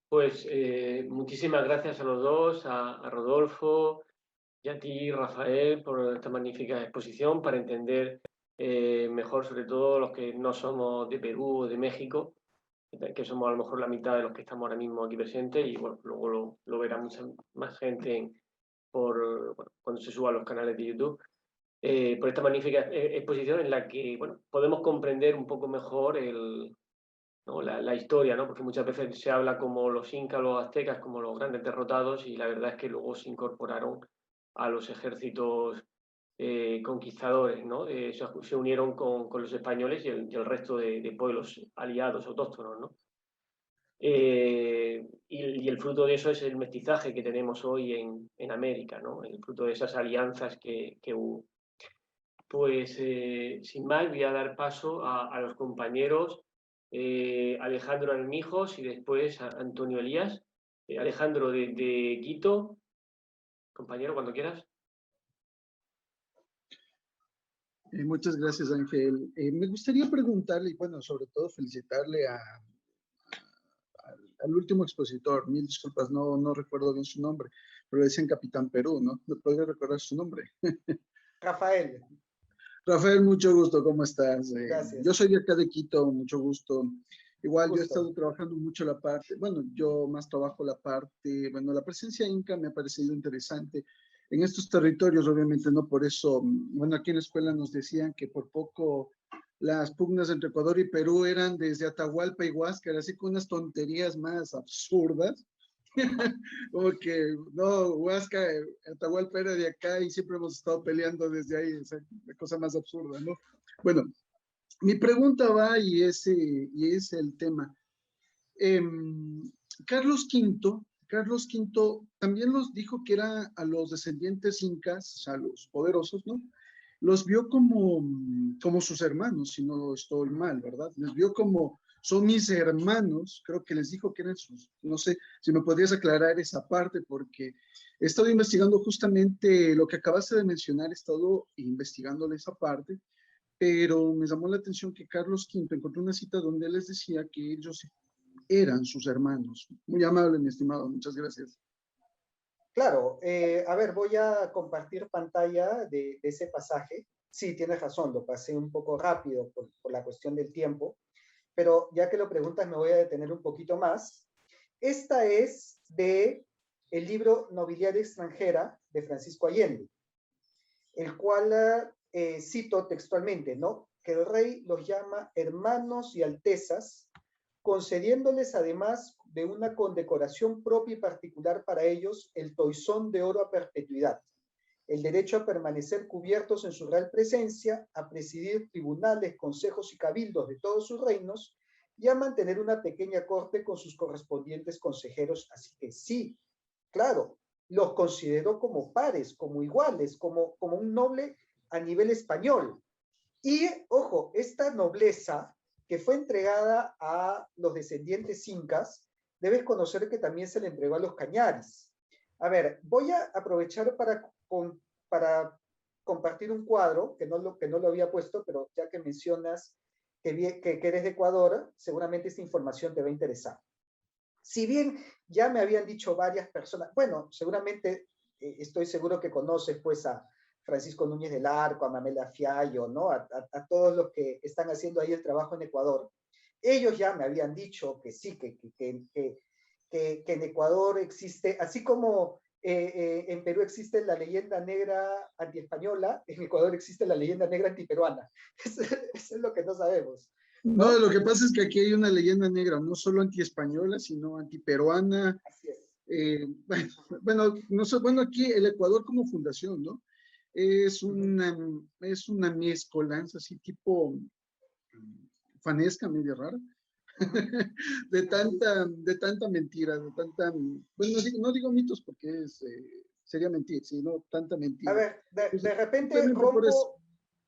Pues muchísimas gracias a los dos, a Rodolfo y a ti, Rafael, por esta magnífica exposición para entender mejor, sobre todo los que no somos de Perú o de México, que somos a lo mejor la mitad de los que estamos ahora mismo aquí presentes y bueno, luego lo verá mucha más gente bueno, cuando se suba a los canales de YouTube. Por esta magnífica exposición en la que bueno, podemos comprender un poco mejor ¿no? La historia, ¿no? Porque muchas veces se habla como los incas, los aztecas, como los grandes derrotados, y la verdad es que luego se incorporaron a los ejércitos conquistadores, ¿no? Se unieron con los españoles y el resto de pueblos aliados, autóctonos, ¿no? Y el fruto de eso es el mestizaje que tenemos hoy en América, ¿no? El fruto de esas alianzas que hubo. Pues sin más, voy a dar paso a los compañeros Alejandro Armijos y después a Antonio Elías. Alejandro de Quito, compañero, cuando quieras. Muchas gracias, Ángel. Me gustaría preguntarle, y bueno, sobre todo felicitarle al último expositor. Mil disculpas, no recuerdo bien su nombre, pero decían Capitán Perú, ¿no? ¿Me podría recordar su nombre? Rafael. Rafael, mucho gusto, ¿cómo estás? Gracias. Yo soy de acá de Quito, mucho gusto. Igual yo he Gusto. estado trabajando mucho la parte, bueno, yo más trabajo la parte, bueno, la presencia inca me ha parecido interesante en estos territorios, obviamente, no por eso, bueno, aquí en la escuela nos decían que por poco las pugnas entre Ecuador y Perú eran desde Atahualpa y Huáscar, así con unas tonterías más absurdas. Como que, no, Huasca, Atahualpa era de acá y siempre hemos estado peleando desde ahí, esa cosa más absurda, ¿no? Bueno, mi pregunta va y es el tema. Eh, Carlos V también los dijo que era a los descendientes incas, a los poderosos, ¿no? Los vio como sus hermanos, si no estoy mal, ¿verdad? Les vio como, son mis hermanos, creo que les dijo que eran sus, no sé si me podrías aclarar esa parte, porque he estado investigando justamente lo que acabaste de mencionar, he estado investigando esa parte, pero me llamó la atención que Carlos V encontró una cita donde él les decía que ellos eran sus hermanos. Muy amable, mi estimado, muchas gracias. Claro, a ver, voy a compartir pantalla de ese pasaje. Sí, tienes razón, lo pasé un poco rápido por la cuestión del tiempo, pero ya que lo preguntas me voy a detener un poquito más. Esta es de el libro Nobiliaria extranjera de Francisco Allende, el cual cito textualmente, ¿no? Que el rey los llama hermanos y altezas, concediéndoles además de una condecoración propia y particular para ellos el toisón de oro a perpetuidad, el derecho a permanecer cubiertos en su real presencia, a presidir tribunales, consejos y cabildos de todos sus reinos y a mantener una pequeña corte con sus correspondientes consejeros. Así que sí, claro, los consideró como pares, como iguales, como un noble a nivel español. Y, ojo, esta nobleza que fue entregada a los descendientes incas, debes conocer que también se le entregó a los cañaris. A ver, voy a aprovechar para compartir un cuadro, que no lo había puesto, pero ya que mencionas que eres de Ecuador, seguramente esta información te va a interesar. Si bien ya me habían dicho varias personas, bueno, seguramente estoy seguro que conoces pues a Francisco Núñez del Arco, a Mamela Fiallo, ¿no? A todos los que están haciendo ahí el trabajo en Ecuador. Ellos ya me habían dicho que sí, que en Ecuador existe, así como en Perú existe la leyenda negra antiespañola, en Ecuador existe la leyenda negra antiperuana. Eso es lo que no sabemos. No, lo que pasa es que aquí hay una leyenda negra, no solo antiespañola, sino antiperuana. Así es. Bueno, no sé, bueno, aquí el Ecuador como fundación, ¿no? Es una mezcolanza así tipo fanesca, medio rara, de tanta mentira, de tanta, bueno, no digo mitos porque sería mentir, sino tanta mentira. A ver, de repente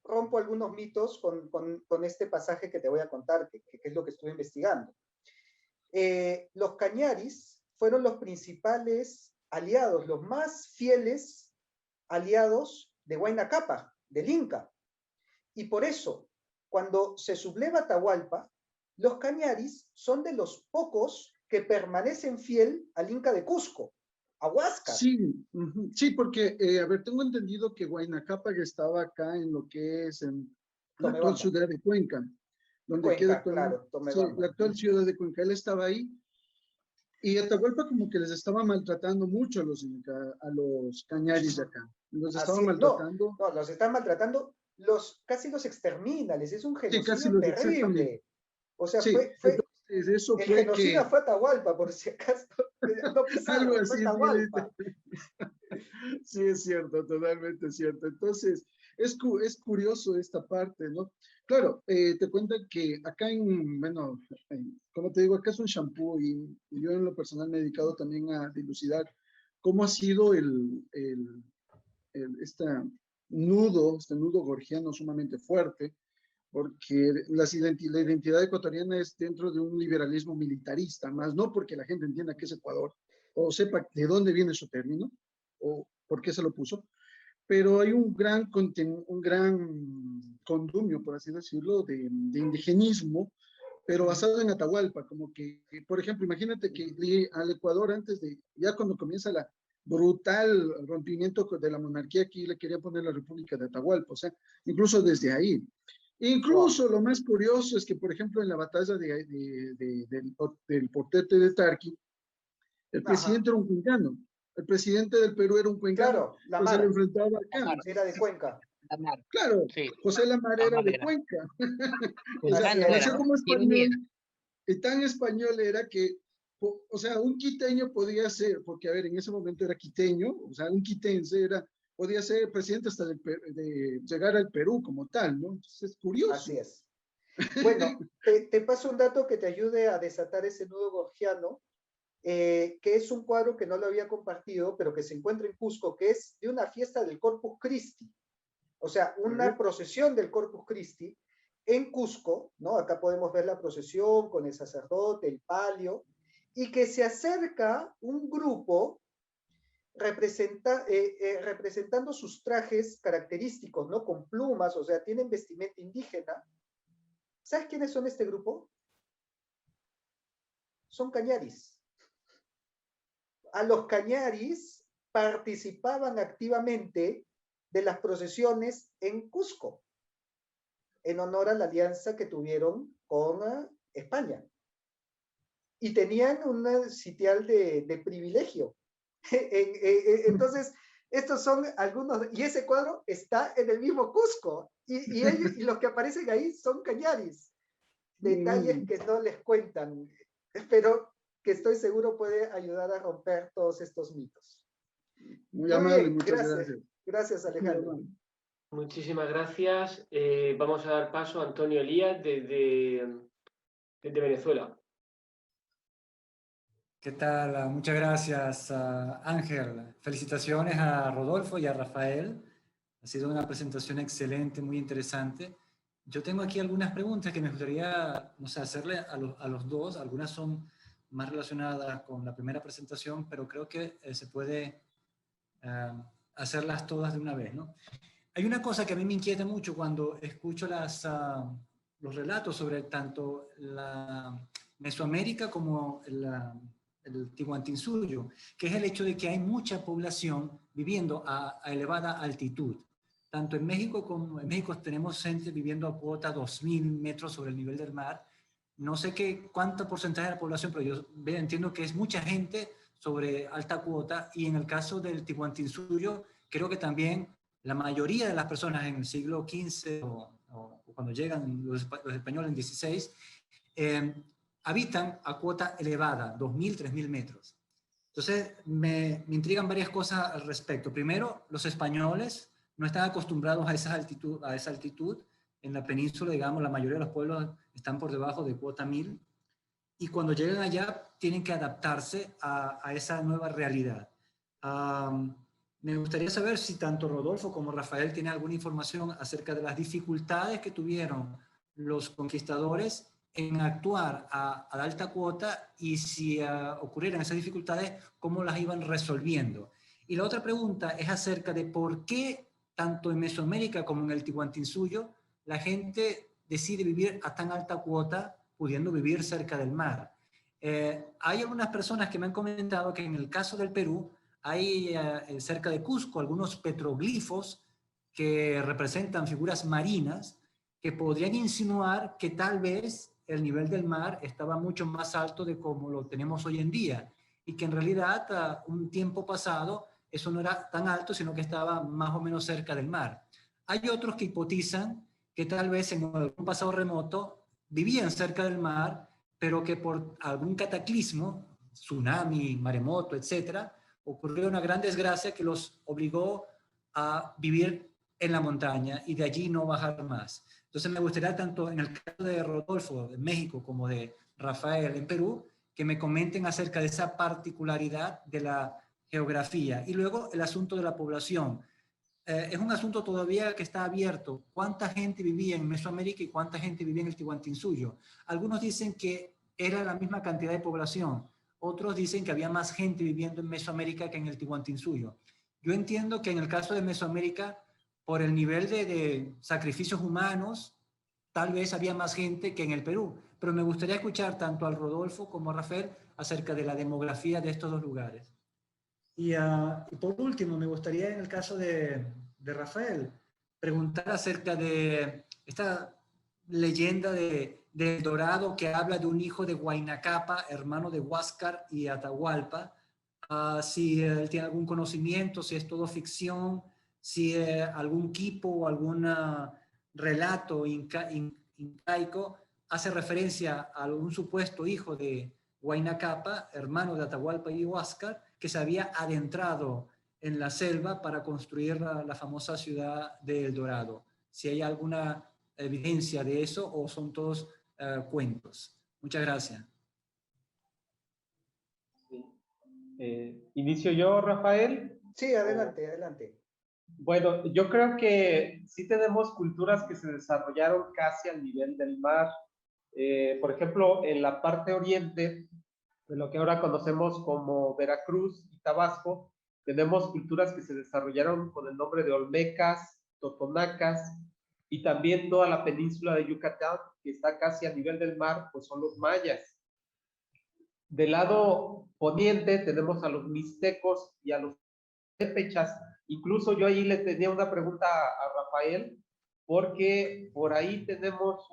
rompo algunos mitos con este pasaje que te voy a contar, que es lo que estuve investigando. Los cañaris fueron los principales aliados, los más fieles aliados de Huayna Cápac, del Inca. Y por eso, cuando se subleva Atahualpa, los cañaris son de los pocos que permanecen fiel al Inca de Cusco, a Huáscar. Sí, sí, porque, a ver, tengo entendido que Huayna Cápac estaba acá en lo que es en la actual Tomebamba. ciudad de Cuenca, donde queda Cuenca, actualmente, claro, sí, Tomebamba. la actual ciudad de Cuenca. Él estaba ahí y Atahualpa como que les estaba maltratando mucho a a los cañaris de acá. Los estaba Así, no, maltratando. no, los están maltratando, casi los extermina, les es un Sí, casi genocidio los exactamente. terrible. O sea, Sí, entonces eso el fue genocida que fue Atahualpa, por si acaso. No algo Pizarro, fue así, Atahualpa. sí, es cierto, totalmente cierto. Entonces, es curioso esta parte, ¿no? Claro, te cuentan que acá bueno, como te digo, acá es un shampoo y yo en lo personal me he dedicado también a dilucidar cómo ha sido este este nudo gorgiano sumamente fuerte, porque la identidad ecuatoriana es dentro de un liberalismo militarista, más no porque la gente entienda que es Ecuador o sepa de dónde viene su término o por qué se lo puso, pero hay un gran condumio, por así decirlo, de indigenismo, pero basado en Atahualpa, como que, por ejemplo, imagínate que al Ecuador antes ya cuando comienza la brutal rompimiento de la monarquía, aquí le quería poner la República de Atahualpa, o sea, incluso desde ahí. Wow. Incluso lo más curioso es que, por ejemplo, en la batalla del Portete de Tarqui, el Ajá. presidente era un cuencano. El presidente del Perú era un cuencano, Claro, pero se lo Lamar, enfrentaba acá. Lamar, era de Cuenca. Lamar, Claro, sí, José Lamar era Lamar de era. Cuenca. O sea, Así Cuencano era, es, nació ¿no? como Ironía. español y tan español era que, o sea, un quiteño podía ser, porque a ver, en ese momento era quiteño, o sea, un quitense podía ser presidente hasta de llegar al Perú como tal, ¿no? Entonces es curioso. así es. Bueno, te paso un dato que te ayude a desatar ese nudo gorgiano, que es un cuadro que no lo había compartido, pero que se encuentra en Cusco, que es de una fiesta del Corpus Christi. O sea, A ver, una procesión del Corpus Christi en Cusco, ¿no? Acá podemos ver la procesión con el sacerdote, el palio, y que se acerca un grupo representando sus trajes característicos, ¿no? Con plumas, o sea, tienen vestimenta indígena. ¿Sabes quiénes son este grupo? Son cañaris. A los cañaris participaban activamente de las procesiones en Cusco, en honor a la alianza que tuvieron con España. Y tenían un sitial de privilegio. Entonces, estos son algunos, y ese cuadro está en el mismo Cusco, y los que aparecen ahí son cañaris. Detalles que no les cuentan, pero que estoy seguro puede ayudar a romper todos estos mitos. muy Muy amable, bien, muchas gracias. gracias. Gracias, Muy Alejandro. amable. Muchísimas gracias. Vamos a dar paso a Antonio Elías desde Venezuela. ¿Qué tal? Muchas gracias, Ángel. Felicitaciones a Rodolfo y a Rafael. Ha sido una presentación excelente, muy interesante. Yo tengo aquí algunas preguntas que me gustaría, no sé, hacerle a los dos. Algunas son más relacionadas con la primera presentación, pero creo que se puede hacerlas todas de una vez, ¿no? Hay una cosa que a mí me inquieta mucho cuando escucho los relatos sobre tanto la Mesoamérica como el Tihuantinsuyo, que es el hecho de que hay mucha población viviendo a elevada altitud. Tanto en México como en México tenemos gente viviendo a cuota 2.000 metros sobre el nivel del mar. No sé cuánto porcentaje de la población, pero yo entiendo que es mucha gente sobre alta cuota, y en el caso del Tihuantinsuyo, creo que también la mayoría de las personas en el siglo XV o cuando llegan los españoles en XVI, habitan a cuota elevada, 2.000, 3.000 metros. Entonces, me intrigan varias cosas al respecto. Primero, los españoles no están acostumbrados a esa altitud. En la península, digamos, la mayoría de los pueblos están por debajo de cuota 1.000. Y cuando llegan allá, tienen que adaptarse a esa nueva realidad. Me gustaría saber si tanto Rodolfo como Rafael tienen alguna información acerca de las dificultades que tuvieron los conquistadores en actuar a la alta cuota, y si ocurrieran esas dificultades, cómo las iban resolviendo. Y la otra pregunta es acerca de por qué, tanto en Mesoamérica como en el Tihuantinsuyo, la gente decide vivir a tan alta cuota, pudiendo vivir cerca del mar. Hay algunas personas que me han comentado que en el caso del Perú hay cerca de Cusco algunos petroglifos que representan figuras marinas que podrían insinuar que tal vez el nivel del mar estaba mucho más alto de como lo tenemos hoy en día y que en realidad un tiempo pasado eso no era tan alto, sino que estaba más o menos cerca del mar. Hay otros que hipotizan que tal vez en algún pasado remoto vivían cerca del mar, pero que por algún cataclismo, tsunami, maremoto, etcétera, ocurrió una gran desgracia que los obligó a vivir en la montaña y de allí no bajar más. Entonces me gustaría tanto en el caso de Rodolfo en México como de Rafael en Perú, que me comenten acerca de esa particularidad de la geografía. Y luego el asunto de la población. Es un asunto todavía que está abierto. ¿Cuánta gente vivía en Mesoamérica y cuánta gente vivía en el Tihuantinsuyo? Algunos dicen que era la misma cantidad de población. Otros dicen que había más gente viviendo en Mesoamérica que en el Tihuantinsuyo. Yo entiendo que en el caso de Mesoamérica, por el nivel de sacrificios humanos, tal vez había más gente que en el Perú. Pero me gustaría escuchar tanto al Rodolfo como a Rafael acerca de la demografía de estos dos lugares. Y por último, me gustaría en el caso de Rafael, preguntar acerca de esta leyenda de El Dorado que habla de un hijo de Huayna Cápac, hermano de Huáscar y Atahualpa. Si él tiene algún conocimiento, si es todo ficción, si algún quipo o algún relato incaico hace referencia a algún supuesto hijo de Huayna Cápac, hermano de Atahualpa y Huáscar, que se había adentrado en la selva para construir la famosa ciudad de El Dorado. Si hay alguna evidencia de eso o son todos cuentos. Muchas gracias. Sí. ¿Inicio yo, Rafael? Sí, adelante, adelante. Bueno, yo creo que sí tenemos culturas que se desarrollaron casi al nivel del mar. Por ejemplo, en la parte oriente, de lo que ahora conocemos como Veracruz y Tabasco, tenemos culturas que se desarrollaron con el nombre de olmecas, totonacas, y también toda la península de Yucatán, que está casi a nivel del mar, pues son los mayas. Del lado poniente tenemos a los mixtecos y a los purépechas. Incluso yo ahí le tenía una pregunta a Rafael, porque por ahí tenemos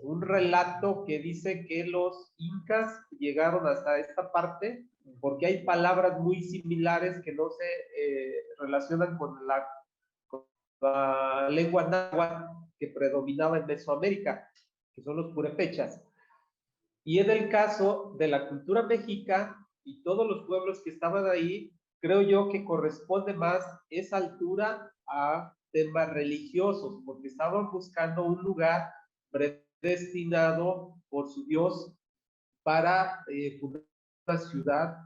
un relato que dice que los incas llegaron hasta esta parte porque hay palabras muy similares que no se relacionan con la lengua náhuatl que predominaba en Mesoamérica, que son los purépechas. Y en el caso de la cultura mexica y todos los pueblos que estaban ahí, creo yo que corresponde más esa altura a temas religiosos, porque estaban buscando un lugar predestinado por su Dios para fundar una ciudad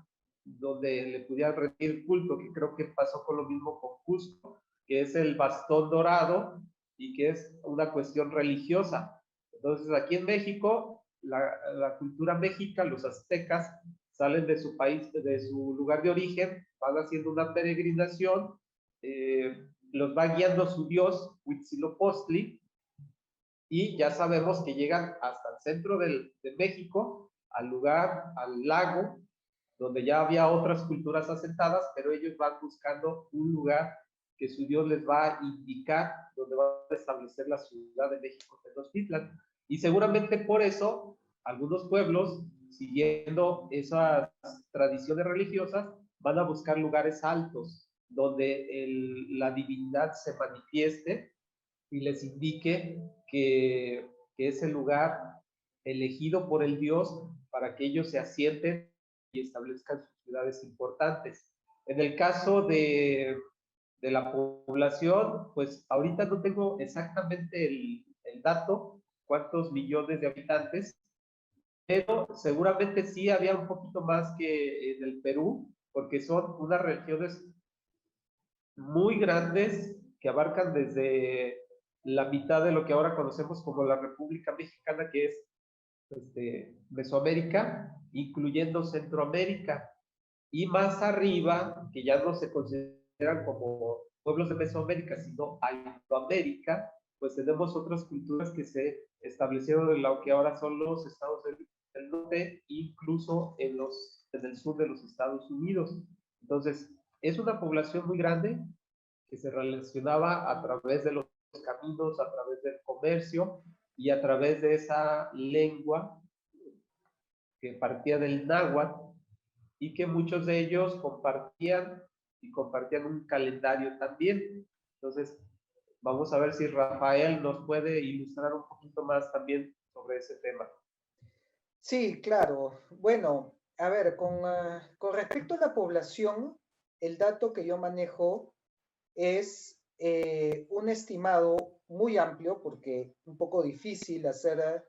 donde le pudieran rendir culto, que creo que pasó con lo mismo con Cusco, que es el bastón dorado y que es una cuestión religiosa. Entonces, aquí en México, la cultura mexica, los aztecas, salen de su país, de su lugar de origen, van haciendo una peregrinación, los va guiando su dios, Huitzilopochtli, y ya sabemos que llegan hasta el centro de México, al lugar, al lago, donde ya había otras culturas asentadas, pero ellos van buscando un lugar que su Dios les va a indicar donde va a establecer la Ciudad de México, Tenochtitlan. Y seguramente por eso algunos pueblos, siguiendo esas tradiciones religiosas, van a buscar lugares altos donde la divinidad se manifieste y les indique que es el lugar elegido por el Dios para que ellos se asienten y establezcan sus ciudades importantes. En el caso de la población, pues ahorita no tengo exactamente el dato, cuántos millones de habitantes, pero seguramente sí había un poquito más que en el Perú, porque son unas regiones muy grandes que abarcan desde la mitad de lo que ahora conocemos como la República Mexicana, que es Mesoamérica, incluyendo Centroamérica, y más arriba, que ya no se consideran como pueblos de Mesoamérica, sino Iberoamérica, pues tenemos otras culturas que se establecieron en lo que ahora son los estados del norte. norte, incluso en el sur de los Estados Unidos. Entonces, es una población muy grande que se relacionaba a través de los caminos, a través del comercio y a través de esa lengua que partía del náhuatl, y que muchos de ellos compartían un calendario también. Entonces, vamos a ver si Rafael nos puede ilustrar un poquito más también sobre ese tema. Sí, claro. Bueno, a ver, con respecto a la población, el dato que yo manejo es un estimado muy amplio, porque un poco difícil hacer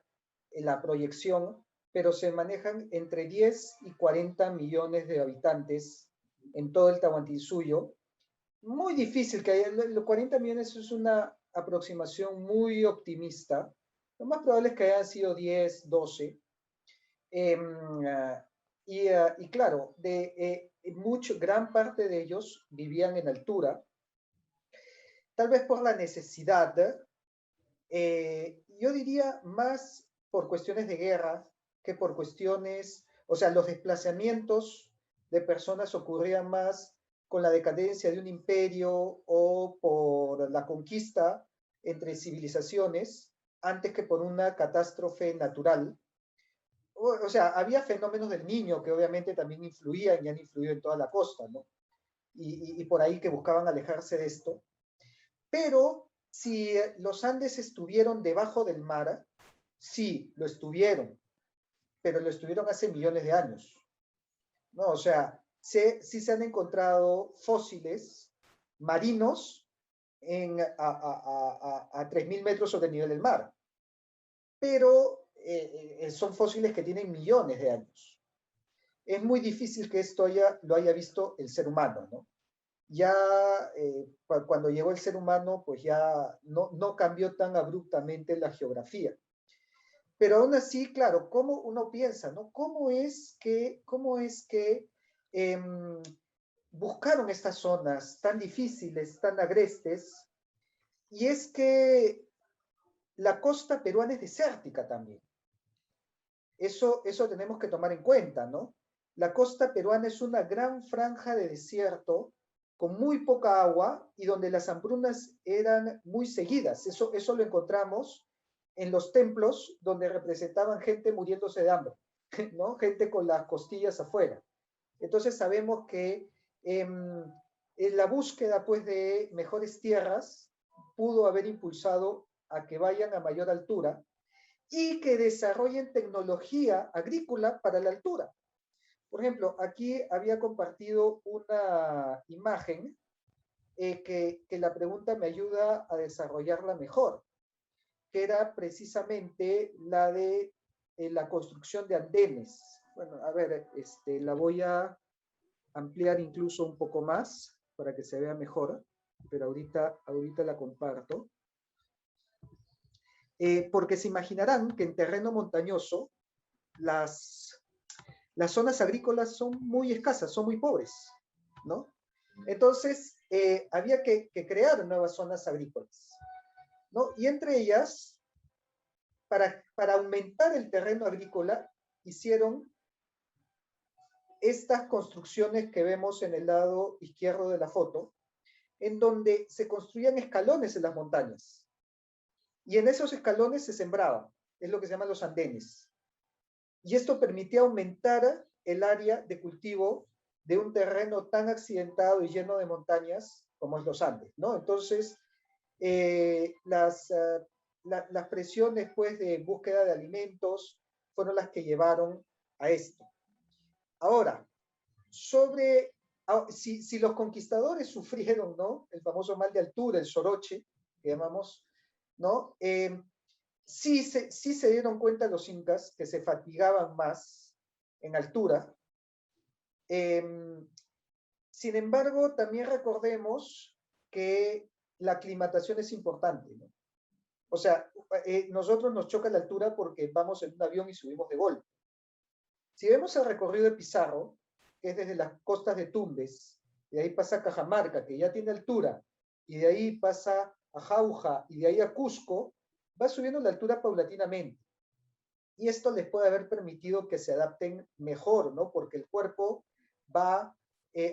la proyección, pero se manejan entre 10 y 40 millones de habitantes en todo el Tahuantinsuyo. Muy difícil que haya, los 40 millones es una aproximación muy optimista. Lo más probable es que hayan sido 10, 12. Y claro, gran parte de ellos vivían en altura, tal vez por la necesidad, yo diría más por cuestiones de guerra que por cuestiones, o sea, los desplazamientos de personas ocurrían más con la decadencia de un imperio o por la conquista entre civilizaciones antes que por una catástrofe natural. O sea, había fenómenos del Niño que obviamente también influían y han influido en toda la costa, ¿no? Y por ahí que buscaban alejarse de esto. Pero si los Andes estuvieron debajo del mar, sí, lo estuvieron, pero lo estuvieron hace millones de años, ¿no? O sea, sí se han encontrado fósiles marinos a 3.000 metros sobre el nivel del mar, pero son fósiles que tienen millones de años. Es muy difícil que esto lo haya visto el ser humano, ¿no? Ya cuando llegó el ser humano, pues ya no cambió tan abruptamente la geografía. Pero aún así, claro, ¿cómo uno piensa, no? ¿Cómo es que buscaron estas zonas tan difíciles, tan agrestes? Y es que la costa peruana es desértica también. Eso tenemos que tomar en cuenta, ¿no? La costa peruana es una gran franja de desierto con muy poca agua y donde las hambrunas eran muy seguidas. Eso lo encontramos en los templos donde representaban gente muriéndose de hambre, ¿no? Gente con las costillas afuera. Entonces sabemos que en la búsqueda pues, de mejores tierras pudo haber impulsado a que vayan a mayor altura y que desarrollen tecnología agrícola para la altura. Por ejemplo, aquí había compartido una imagen que la pregunta me ayuda a desarrollarla mejor, que era precisamente la de la construcción de andenes. Bueno, a ver, la voy a ampliar incluso un poco más para que se vea mejor, pero ahorita la comparto. Porque se imaginarán que en terreno montañoso las zonas agrícolas son muy escasas, son muy pobres, ¿no? Entonces, había que crear nuevas zonas agrícolas, ¿no? Y entre ellas, para aumentar el terreno agrícola, hicieron estas construcciones que vemos en el lado izquierdo de la foto, en donde se construían escalones en las montañas. Y en esos escalones se sembraban, es lo que se llaman los andenes. Y esto permitía aumentar el área de cultivo de un terreno tan accidentado y lleno de montañas como es los Andes, ¿no? Entonces, las presiones pues, de búsqueda de alimentos fueron las que llevaron a esto. Ahora, si los conquistadores sufrieron, ¿no? El famoso mal de altura, el soroche, que llamamos, ¿no? Sí se dieron cuenta los incas que se fatigaban más en altura. Sin embargo, también recordemos que la aclimatación es importante, ¿no? O sea, nosotros nos choca la altura porque vamos en un avión y subimos de golpe. Si vemos el recorrido de Pizarro, que es desde las costas de Tumbes, de ahí pasa a Cajamarca, que ya tiene altura, y de ahí pasa a Jauja, y de ahí a Cusco, va subiendo la altura paulatinamente. y esto les puede haber permitido que se adapten mejor, ¿no? Porque el cuerpo va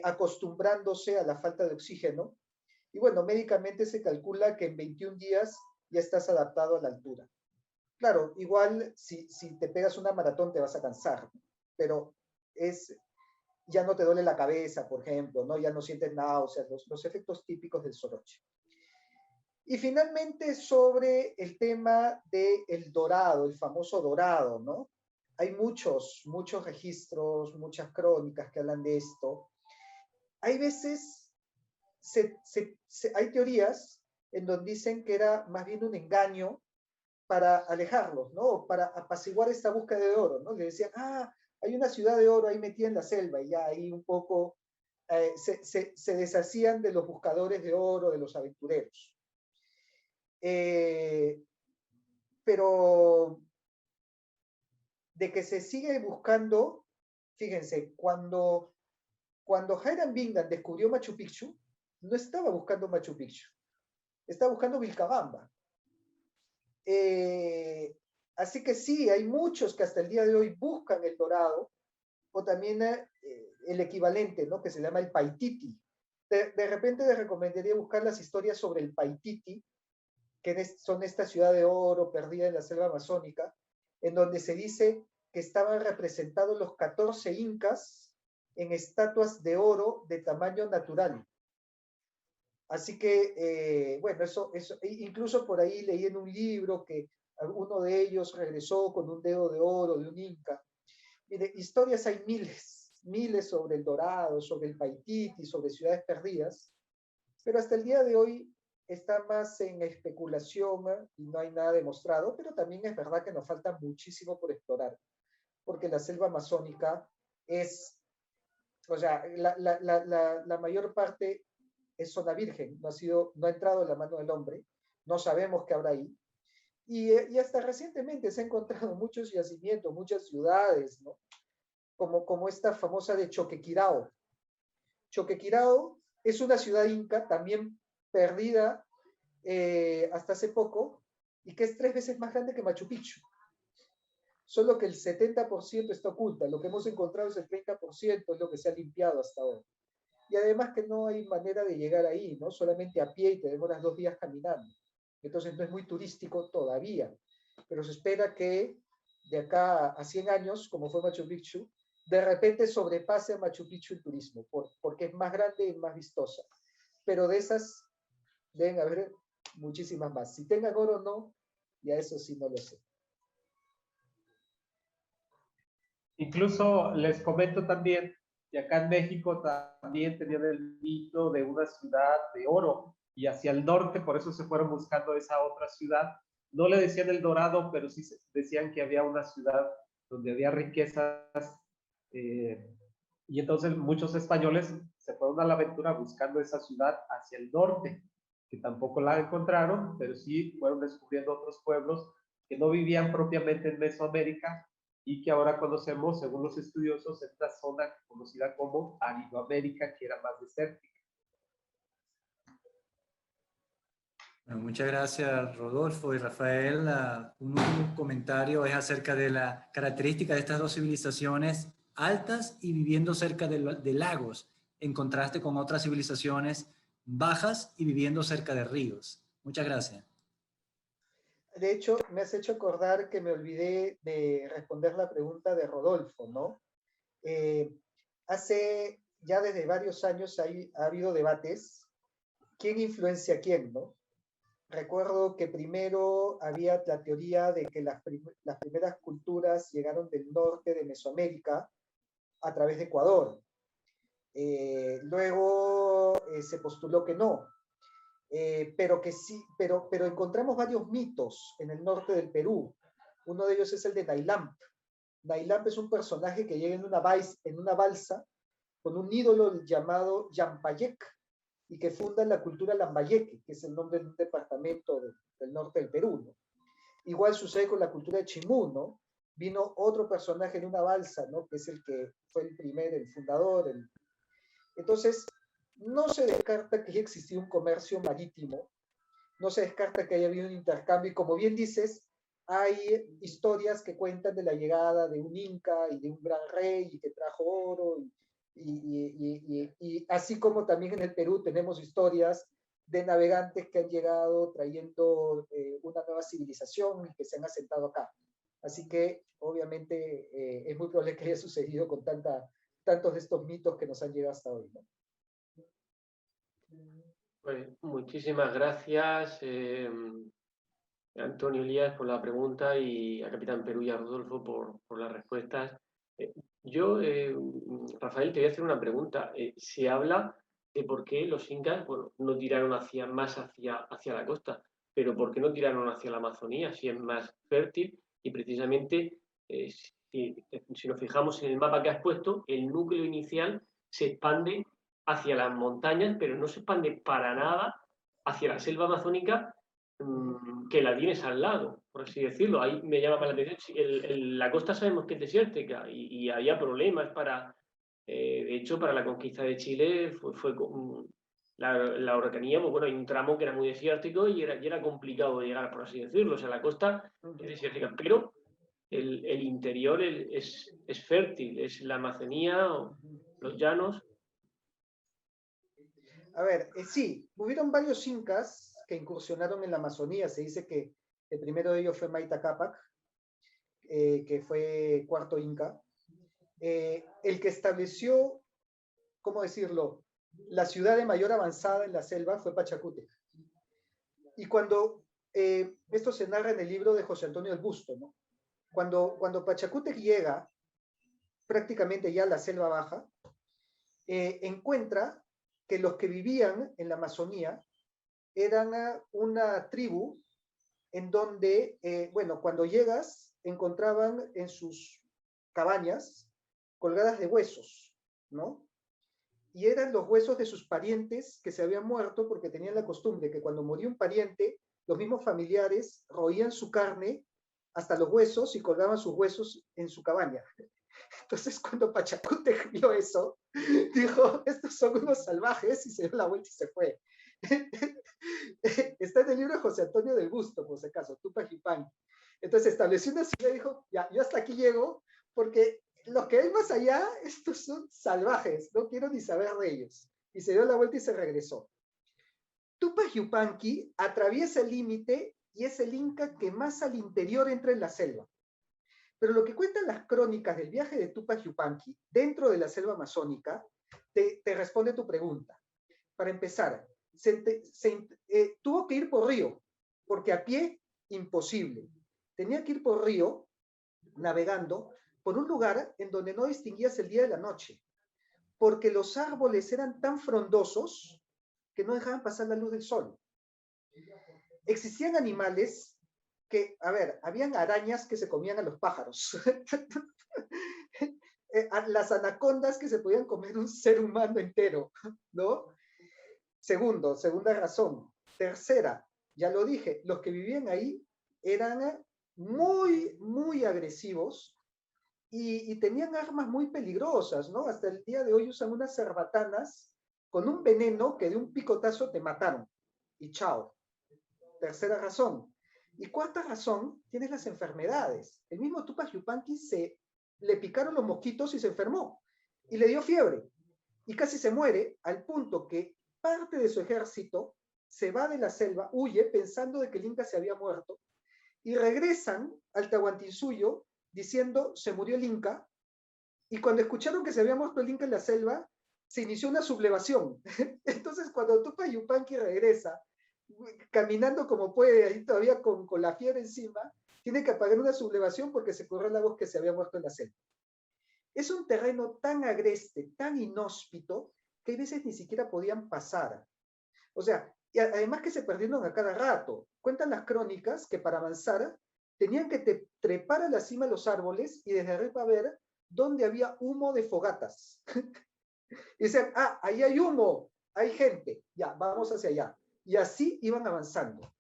acostumbrándose a la falta de oxígeno. Y bueno, médicamente se calcula que en 21 días ya estás adaptado a la altura. Claro, igual si te pegas una maratón te vas a cansar, pero ya no te duele la cabeza, por ejemplo, ¿no? Ya no sientes náuseas, los efectos típicos del soroche. Y finalmente sobre el tema del dorado, el famoso dorado, ¿no? Hay muchos registros, muchas crónicas que hablan de esto. Hay veces, hay teorías en donde dicen que era más bien un engaño para alejarlos, ¿no? Para apaciguar esta búsqueda de oro, ¿no? Le decían, hay una ciudad de oro ahí metida en la selva, y ya ahí un poco se deshacían de los buscadores de oro, de los aventureros. Pero de que se sigue buscando, fíjense, cuando Hiram Bingham descubrió Machu Picchu, no estaba buscando Machu Picchu, estaba buscando Vilcabamba. Así que sí, hay muchos que hasta el día de hoy buscan el dorado, o también el equivalente, ¿no? Que se llama el Paititi. De repente les recomendaría buscar las historias sobre el Paititi, que son esta ciudad de oro perdida en la selva amazónica, en donde se dice que estaban representados los 14 incas en estatuas de oro de tamaño natural. Así que, bueno, eso, incluso por ahí leí en un libro que uno de ellos regresó con un dedo de oro de un inca. Mire, historias hay miles sobre el dorado, sobre el Paititi, sobre ciudades perdidas, pero hasta el día de hoy está más en especulación y no hay nada demostrado, pero también es verdad que nos falta muchísimo por explorar, porque la selva amazónica es, o sea, la mayor parte es zona virgen, no ha entrado en la mano del hombre, no sabemos qué habrá ahí, y hasta recientemente se han encontrado muchos yacimientos, muchas ciudades, ¿no? Como esta famosa de Choquequirao. Choquequirao es una ciudad inca también perdida hasta hace poco, y que es 3 veces más grande que Machu Picchu. Solo que el 70% está oculta, lo que hemos encontrado es el 30%, es lo que se ha limpiado hasta ahora. Y además que no hay manera de llegar ahí, ¿no? Solamente a pie y te demoras 2 días caminando. Entonces no es muy turístico todavía, pero se espera que de acá a 100 años, como fue Machu Picchu, de repente sobrepase a Machu Picchu el turismo, porque es más grande y más vistosa. Pero de esas deben haber muchísimas más. Si tengan oro o no, ya eso sí no lo sé. Incluso les comento también que acá en México también tenían el mito de una ciudad de oro, y hacia el norte, por eso se fueron buscando esa otra ciudad. No le decían el Dorado, pero sí decían que había una ciudad donde había riquezas, y entonces muchos españoles se fueron a la aventura buscando esa ciudad hacia el norte, que tampoco la encontraron, pero sí fueron descubriendo otros pueblos que no vivían propiamente en Mesoamérica, y que ahora conocemos, según los estudiosos, esta zona conocida como Aridoamérica, que era más desértica. Bueno, muchas gracias, Rodolfo y Rafael. Un último comentario es acerca de la característica de estas dos civilizaciones altas y viviendo cerca de lagos, en contraste con otras civilizaciones bajas y viviendo cerca de ríos. Muchas gracias. De hecho, me has hecho acordar que me olvidé de responder la pregunta de Rodolfo, ¿no? Hace ya desde varios años ha habido debates, ¿quién influencia a quién, no? Recuerdo que primero había la teoría de que las primeras culturas llegaron del norte de Mesoamérica a través de Ecuador. Luego se postuló que no, pero que sí, pero encontramos varios mitos en el norte del Perú. Uno de ellos es el de Nailamp. Nailamp es un personaje que llega en una balsa con un ídolo llamado Yampayec, y que funda la cultura Lambayeque, que es el nombre de un departamento del norte del Perú, ¿no? Igual sucede con la cultura de Chimú, ¿no? Vino otro personaje en una balsa, ¿no? Que es el que fue el fundador. Entonces, no se descarta que haya existido un comercio marítimo, no se descarta que haya habido un intercambio, y como bien dices, hay historias que cuentan de la llegada de un inca y de un gran rey y que trajo oro, y así como también en el Perú tenemos historias de navegantes que han llegado trayendo una nueva civilización y que se han asentado acá. Así que, obviamente, es muy probable que haya sucedido con tantos de estos mitos que nos han llegado hasta hoy, ¿no? Pues muchísimas gracias, Antonio Elías, por la pregunta y a Capitán Perú y a Rodolfo por las respuestas. Yo, Rafael, te voy a hacer una pregunta. Se habla de por qué los incas, bueno, no tiraron más hacia la costa, pero por qué no tiraron hacia la Amazonía, si es más fértil y precisamente, si nos fijamos en el mapa que has puesto, el núcleo inicial se expande hacia las montañas, pero no se expande para nada hacia la selva amazónica, que la tienes al lado, por así decirlo. Ahí me llama más la atención. La costa sabemos que es desértica y había problemas de hecho, para la conquista de Chile la Araucanía, pues bueno, hay un tramo que era muy desértico y era complicado de llegar, por así decirlo. O sea, la costa es desértica, pero el interior es fértil, es la Amazonía, los llanos. A ver, sí, hubieron varios incas que incursionaron en la Amazonía. Se dice que el primero de ellos fue Maita Capac, que fue cuarto inca. El que estableció, ¿cómo decirlo?, la ciudad de mayor avanzada en la selva fue Pachacútec. Y cuando, esto se narra en el libro de José Antonio del Busto, ¿no? Cuando Pachacútec llega prácticamente ya a la selva baja, encuentra que los que vivían en la Amazonía eran una tribu en donde, bueno, cuando llegas, encontraban en sus cabañas colgadas de huesos, ¿no? Y eran los huesos de sus parientes que se habían muerto porque tenían la costumbre que cuando moría un pariente, los mismos familiares roían su carne hasta los huesos y colgaban sus huesos en su cabaña. Entonces, cuando Pachacútec vio eso, dijo, estos son unos salvajes, y se dio la vuelta y se fue. Está en el libro de José Antonio del Busto, por si acaso, Tupac Yupanqui. Entonces estableció una ciudad y dijo, ya, yo hasta aquí llego, porque los que hay más allá, estos son salvajes, no quiero ni saber de ellos. Y se dio la vuelta y se regresó. Tupac Yupanqui atraviesa el límite y es el inca que más al interior entra en la selva. Pero lo que cuentan las crónicas del viaje de Tupac Yupanqui dentro de la selva amazónica te responde tu pregunta. Para empezar, tuvo que ir por río, porque a pie, imposible. Tenía que ir por río, navegando, por un lugar en donde no distinguías el día de la noche, porque los árboles eran tan frondosos que no dejaban pasar la luz del sol. Existían animales que, a ver, habían arañas que se comían a los pájaros. Las anacondas que se podían comer un ser humano entero, ¿no? Segunda razón. Tercera, ya lo dije, los que vivían ahí eran muy, muy agresivos y tenían armas muy peligrosas, ¿no? Hasta el día de hoy usan unas cerbatanas con un veneno que de un picotazo te mataron. Y chao. Tercera razón. Y cuarta razón, tienes las enfermedades. El mismo Tupac Yupanqui le picaron los mosquitos y se enfermó. Y le dio fiebre. Y casi se muere al punto que parte de su ejército se va de la selva, huye pensando de que el Inca se había muerto, y regresan al Tahuantinsuyo diciendo se murió el Inca, y cuando escucharon que se había muerto el Inca en la selva, se inició una sublevación. Entonces cuando Tupac Yupanqui regresa, caminando como puede, ahí todavía con la fiebre encima, tiene que apagar una sublevación porque se corrió la voz que se había muerto en la selva. Es un terreno tan agreste, tan inhóspito, que a veces ni siquiera podían pasar. O sea, y además que se perdieron a cada rato. Cuentan las crónicas que para avanzar tenían que trepar a la cima de los árboles y desde arriba ver dónde había humo de fogatas. Y decían, ahí hay humo, hay gente, ya, vamos hacia allá. Y así iban avanzando.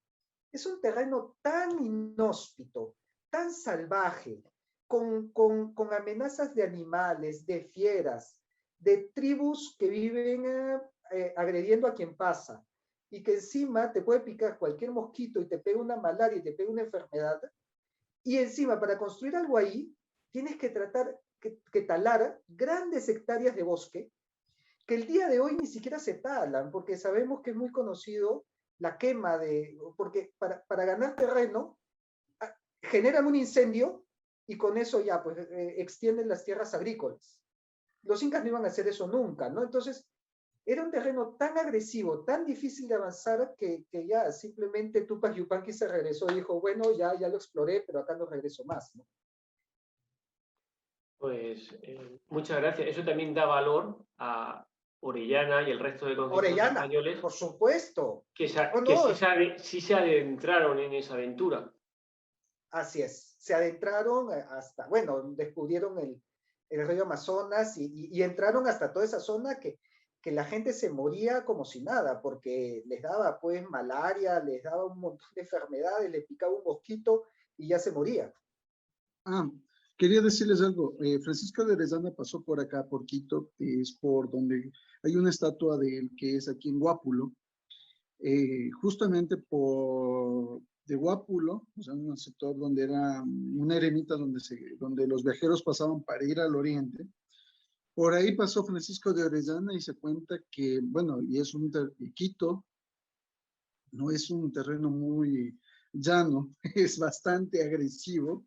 Es un terreno tan inhóspito, tan salvaje, con amenazas de animales, de fieras, de tribus que viven agrediendo a quien pasa, y que encima te puede picar cualquier mosquito y te pega una malaria y te pega una enfermedad, Y encima, para construir algo ahí, tienes que que talar grandes hectáreas de bosque que el día de hoy ni siquiera se talan, porque sabemos que es muy conocido la quema porque para ganar terreno, generan un incendio y con eso ya, pues, extienden las tierras agrícolas. Los incas no iban a hacer eso nunca, ¿no? Entonces, era un terreno tan agresivo, tan difícil de avanzar, que ya simplemente Tupac Yupanqui se regresó y dijo, bueno, ya lo exploré, pero acá no regreso más, ¿no? Pues muchas gracias. Eso también da valor a Orellana y el resto de concejos Orellana, españoles por supuesto. que No, sí se adentraron en esa aventura. así es. Se adentraron hasta, bueno, descubrieron el río Amazonas y entraron hasta toda esa zona que la gente se moría como si nada, porque les daba pues malaria, les daba un montón de enfermedades, les picaba un mosquito y ya se moría. Quería decirles algo. Francisco de Orellana pasó por acá, por Quito, es por donde hay una estatua de él que es aquí en Guápulo, justamente de Guápulo, o sea, un sector donde era una eremita donde los viajeros pasaban para ir al oriente. Por ahí pasó Francisco de Orellana y se cuenta que, bueno, Quito no es un terreno muy llano, es bastante agresivo.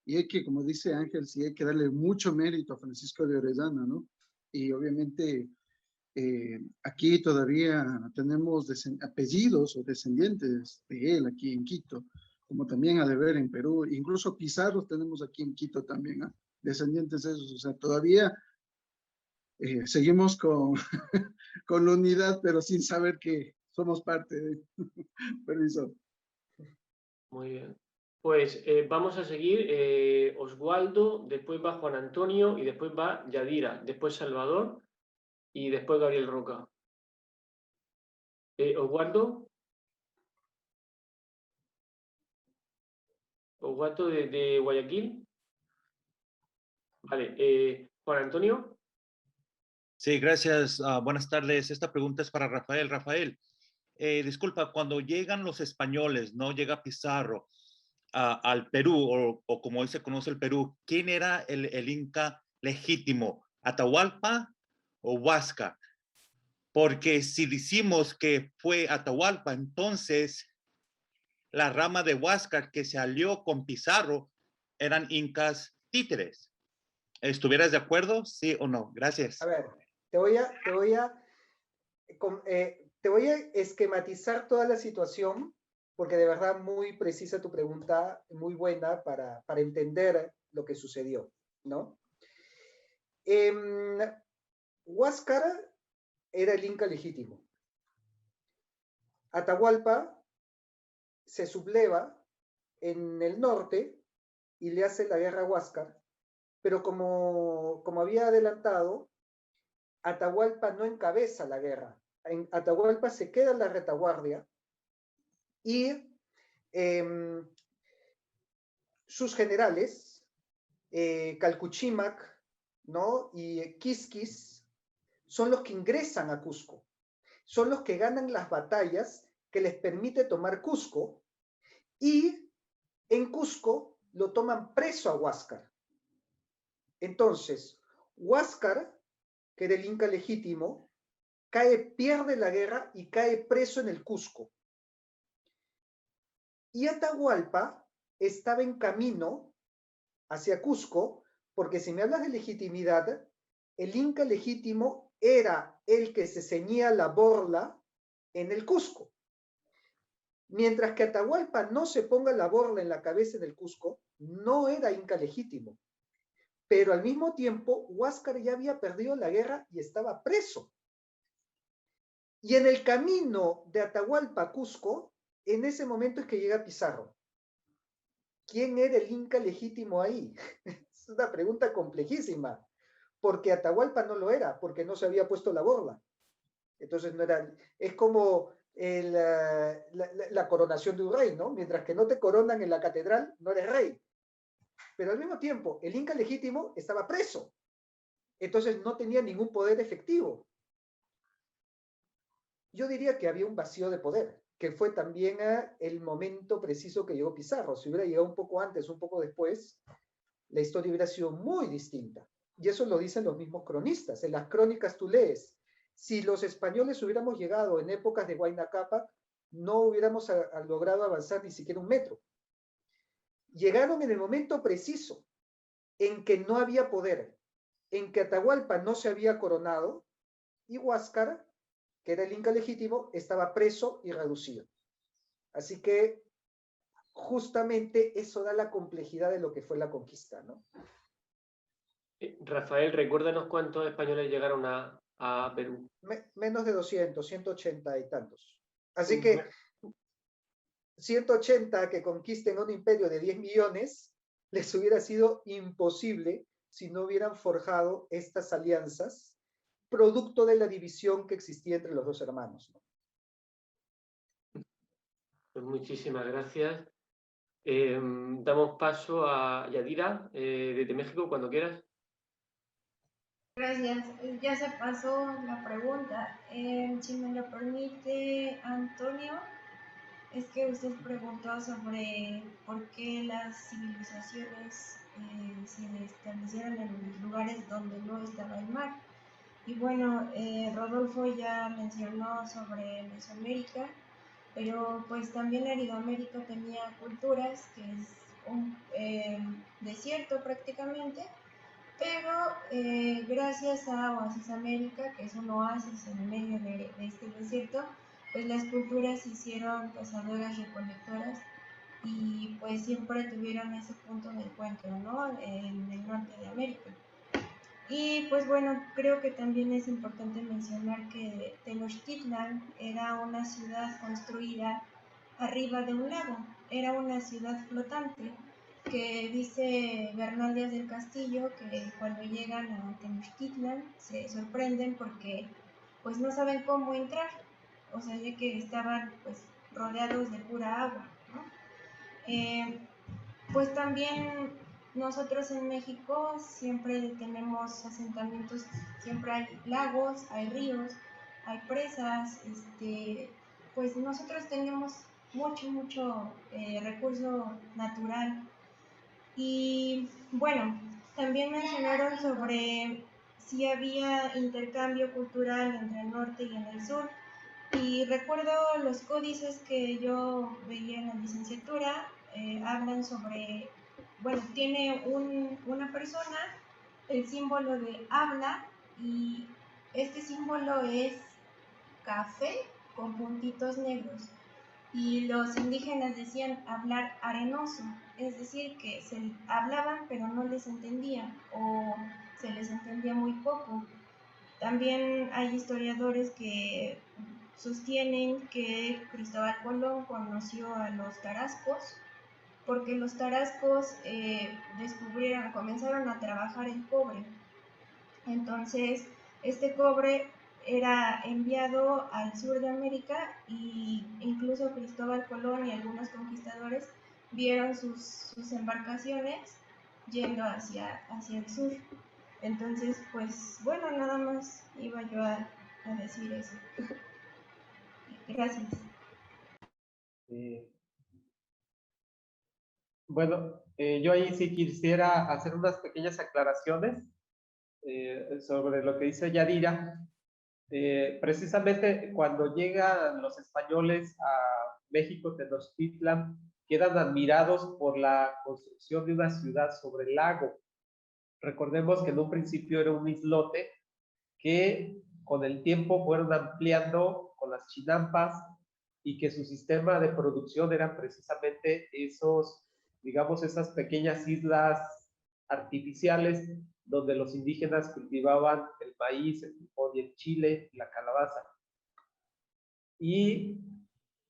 Y hay que, como dice Ángel, sí hay que darle mucho mérito a Francisco de Orellana, ¿no? Y obviamente aquí todavía tenemos apellidos o descendientes de él aquí en Quito, como también ha de ver en Perú. Incluso Pizarro tenemos aquí en Quito también, ¿eh? Descendientes de esos. O sea, todavía seguimos con, con la unidad, pero sin saber que somos parte de... Permiso. Muy bien. Pues vamos a seguir. Oswaldo, después va Juan Antonio y después va Yadira, después Salvador y después Gabriel Roca. Oswaldo. Oswaldo de Guayaquil. Vale. Juan Antonio. Sí, gracias. Buenas tardes. Esta pregunta es para Rafael. Rafael, disculpa, cuando llegan los españoles, no llega Pizarro al Perú, o como hoy se conoce el Perú, ¿quién era el Inca legítimo? ¿Atahualpa o Huáscar? Porque si decimos que fue Atahualpa, entonces la rama de Huáscar que se alió con Pizarro eran incas títeres. ¿Estuvieras de acuerdo? ¿Sí o no? Gracias. A ver, te voy a esquematizar toda la situación, porque de verdad muy precisa tu pregunta, muy buena para entender lo que sucedió, ¿no? Huáscar era el inca legítimo. Atahualpa se subleva en el norte y le hace la guerra a Huáscar, pero como había adelantado, Atahualpa no encabeza la guerra. Atahualpa se queda en la retaguardia y sus generales, Calcuchímac, ¿no? y Quisquis, son los que ingresan a Cusco. Son los que ganan las batallas que les permite tomar Cusco, y en Cusco lo toman preso a Huáscar. Entonces, Huáscar, que era el inca legítimo, pierde la guerra y cae preso en el Cusco. Y Atahualpa estaba en camino hacia Cusco, porque si me hablas de legitimidad, el inca legítimo era el que se ceñía la borla en el Cusco. Mientras que Atahualpa no se ponga la borla en la cabeza del Cusco, no era inca legítimo. Pero al mismo tiempo, Huáscar ya había perdido la guerra y estaba preso. Y en el camino de Atahualpa a Cusco, en ese momento es que llega Pizarro. ¿Quién era el inca legítimo ahí? Es una pregunta complejísima, porque Atahualpa no lo era, porque no se había puesto la borla. Entonces no era, es como la coronación de un rey, ¿no? Mientras que no te coronan en la catedral, no eres rey. Pero al mismo tiempo, el inca legítimo estaba preso. Entonces no tenía ningún poder efectivo. Yo diría que había un vacío de poder. que fue también el momento preciso que llegó Pizarro. Si hubiera llegado un poco antes, un poco después, la historia hubiera sido muy distinta. Y eso lo dicen los mismos cronistas. En las crónicas tú lees, si los españoles hubiéramos llegado en épocas de Huayna Cápac, no hubiéramos logrado avanzar ni siquiera un metro. Llegaron en el momento preciso, en que no había poder, en que Atahualpa no se había coronado, y Huáscar, que era el inca legítimo, estaba preso y reducido. Así que justamente eso da la complejidad de lo que fue la conquista, ¿no? Rafael, recuérdanos cuántos españoles llegaron a Perú. Menos de 200, 180 y tantos. Así que 180 que conquisten un imperio de 10 millones, les hubiera sido imposible si no hubieran forjado estas alianzas, producto de la división que existía entre los dos hermanos, ¿no? Pues muchísimas gracias. Damos paso a Yadira, desde México, cuando quieras. Gracias. Ya se pasó la pregunta. Si me lo permite, Antonio, es que usted preguntó sobre por qué las civilizaciones se establecieron en lugares donde no estaba el mar. Y bueno, Rodolfo ya mencionó sobre Mesoamérica, pero pues también Aridoamérica tenía culturas, que es un desierto prácticamente, pero gracias a Oasis América, que es un oasis en medio de este desierto, pues las culturas se hicieron cazadoras recolectoras y pues siempre tuvieron ese punto de encuentro, ¿no? En el norte de América. Y pues bueno, creo que también es importante mencionar que Tenochtitlan era una ciudad construida arriba de un lago, era una ciudad flotante, que dice Bernal Díaz del Castillo que cuando llegan a Tenochtitlan se sorprenden porque pues no saben cómo entrar, o sea, ya que estaban pues rodeados de pura agua, ¿no? Pues también nosotros en México siempre tenemos asentamientos, siempre hay lagos, hay ríos, hay presas, pues nosotros tenemos mucho recurso natural. Y bueno, también mencionaron sobre si había intercambio cultural entre el norte y en el sur. Y recuerdo los códices que yo veía en la licenciatura, hablan sobre, bueno, tiene una persona el símbolo de habla, y este símbolo es café con puntitos negros. Y los indígenas decían hablar arenoso, es decir, que se hablaban pero no les entendían o se les entendía muy poco. También hay historiadores que sostienen que Cristóbal Colón conoció a los tarascos, porque los tarascos comenzaron a trabajar el cobre. Entonces, este cobre era enviado al sur de América, y incluso Cristóbal Colón y algunos conquistadores vieron sus embarcaciones yendo hacia el sur. Entonces, pues bueno, nada más iba yo a decir eso. Gracias. Bueno, yo ahí sí quisiera hacer unas pequeñas aclaraciones sobre lo que dice Yadira. Precisamente cuando llegan los españoles a México, Tenochtitlan, quedan admirados por la construcción de una ciudad sobre el lago. Recordemos que en un principio era un islote que con el tiempo fueron ampliando con las chinampas, y que su sistema de producción eran precisamente esos, digamos, esas pequeñas islas artificiales donde los indígenas cultivaban el maíz, el frijol y el chile, la calabaza. Y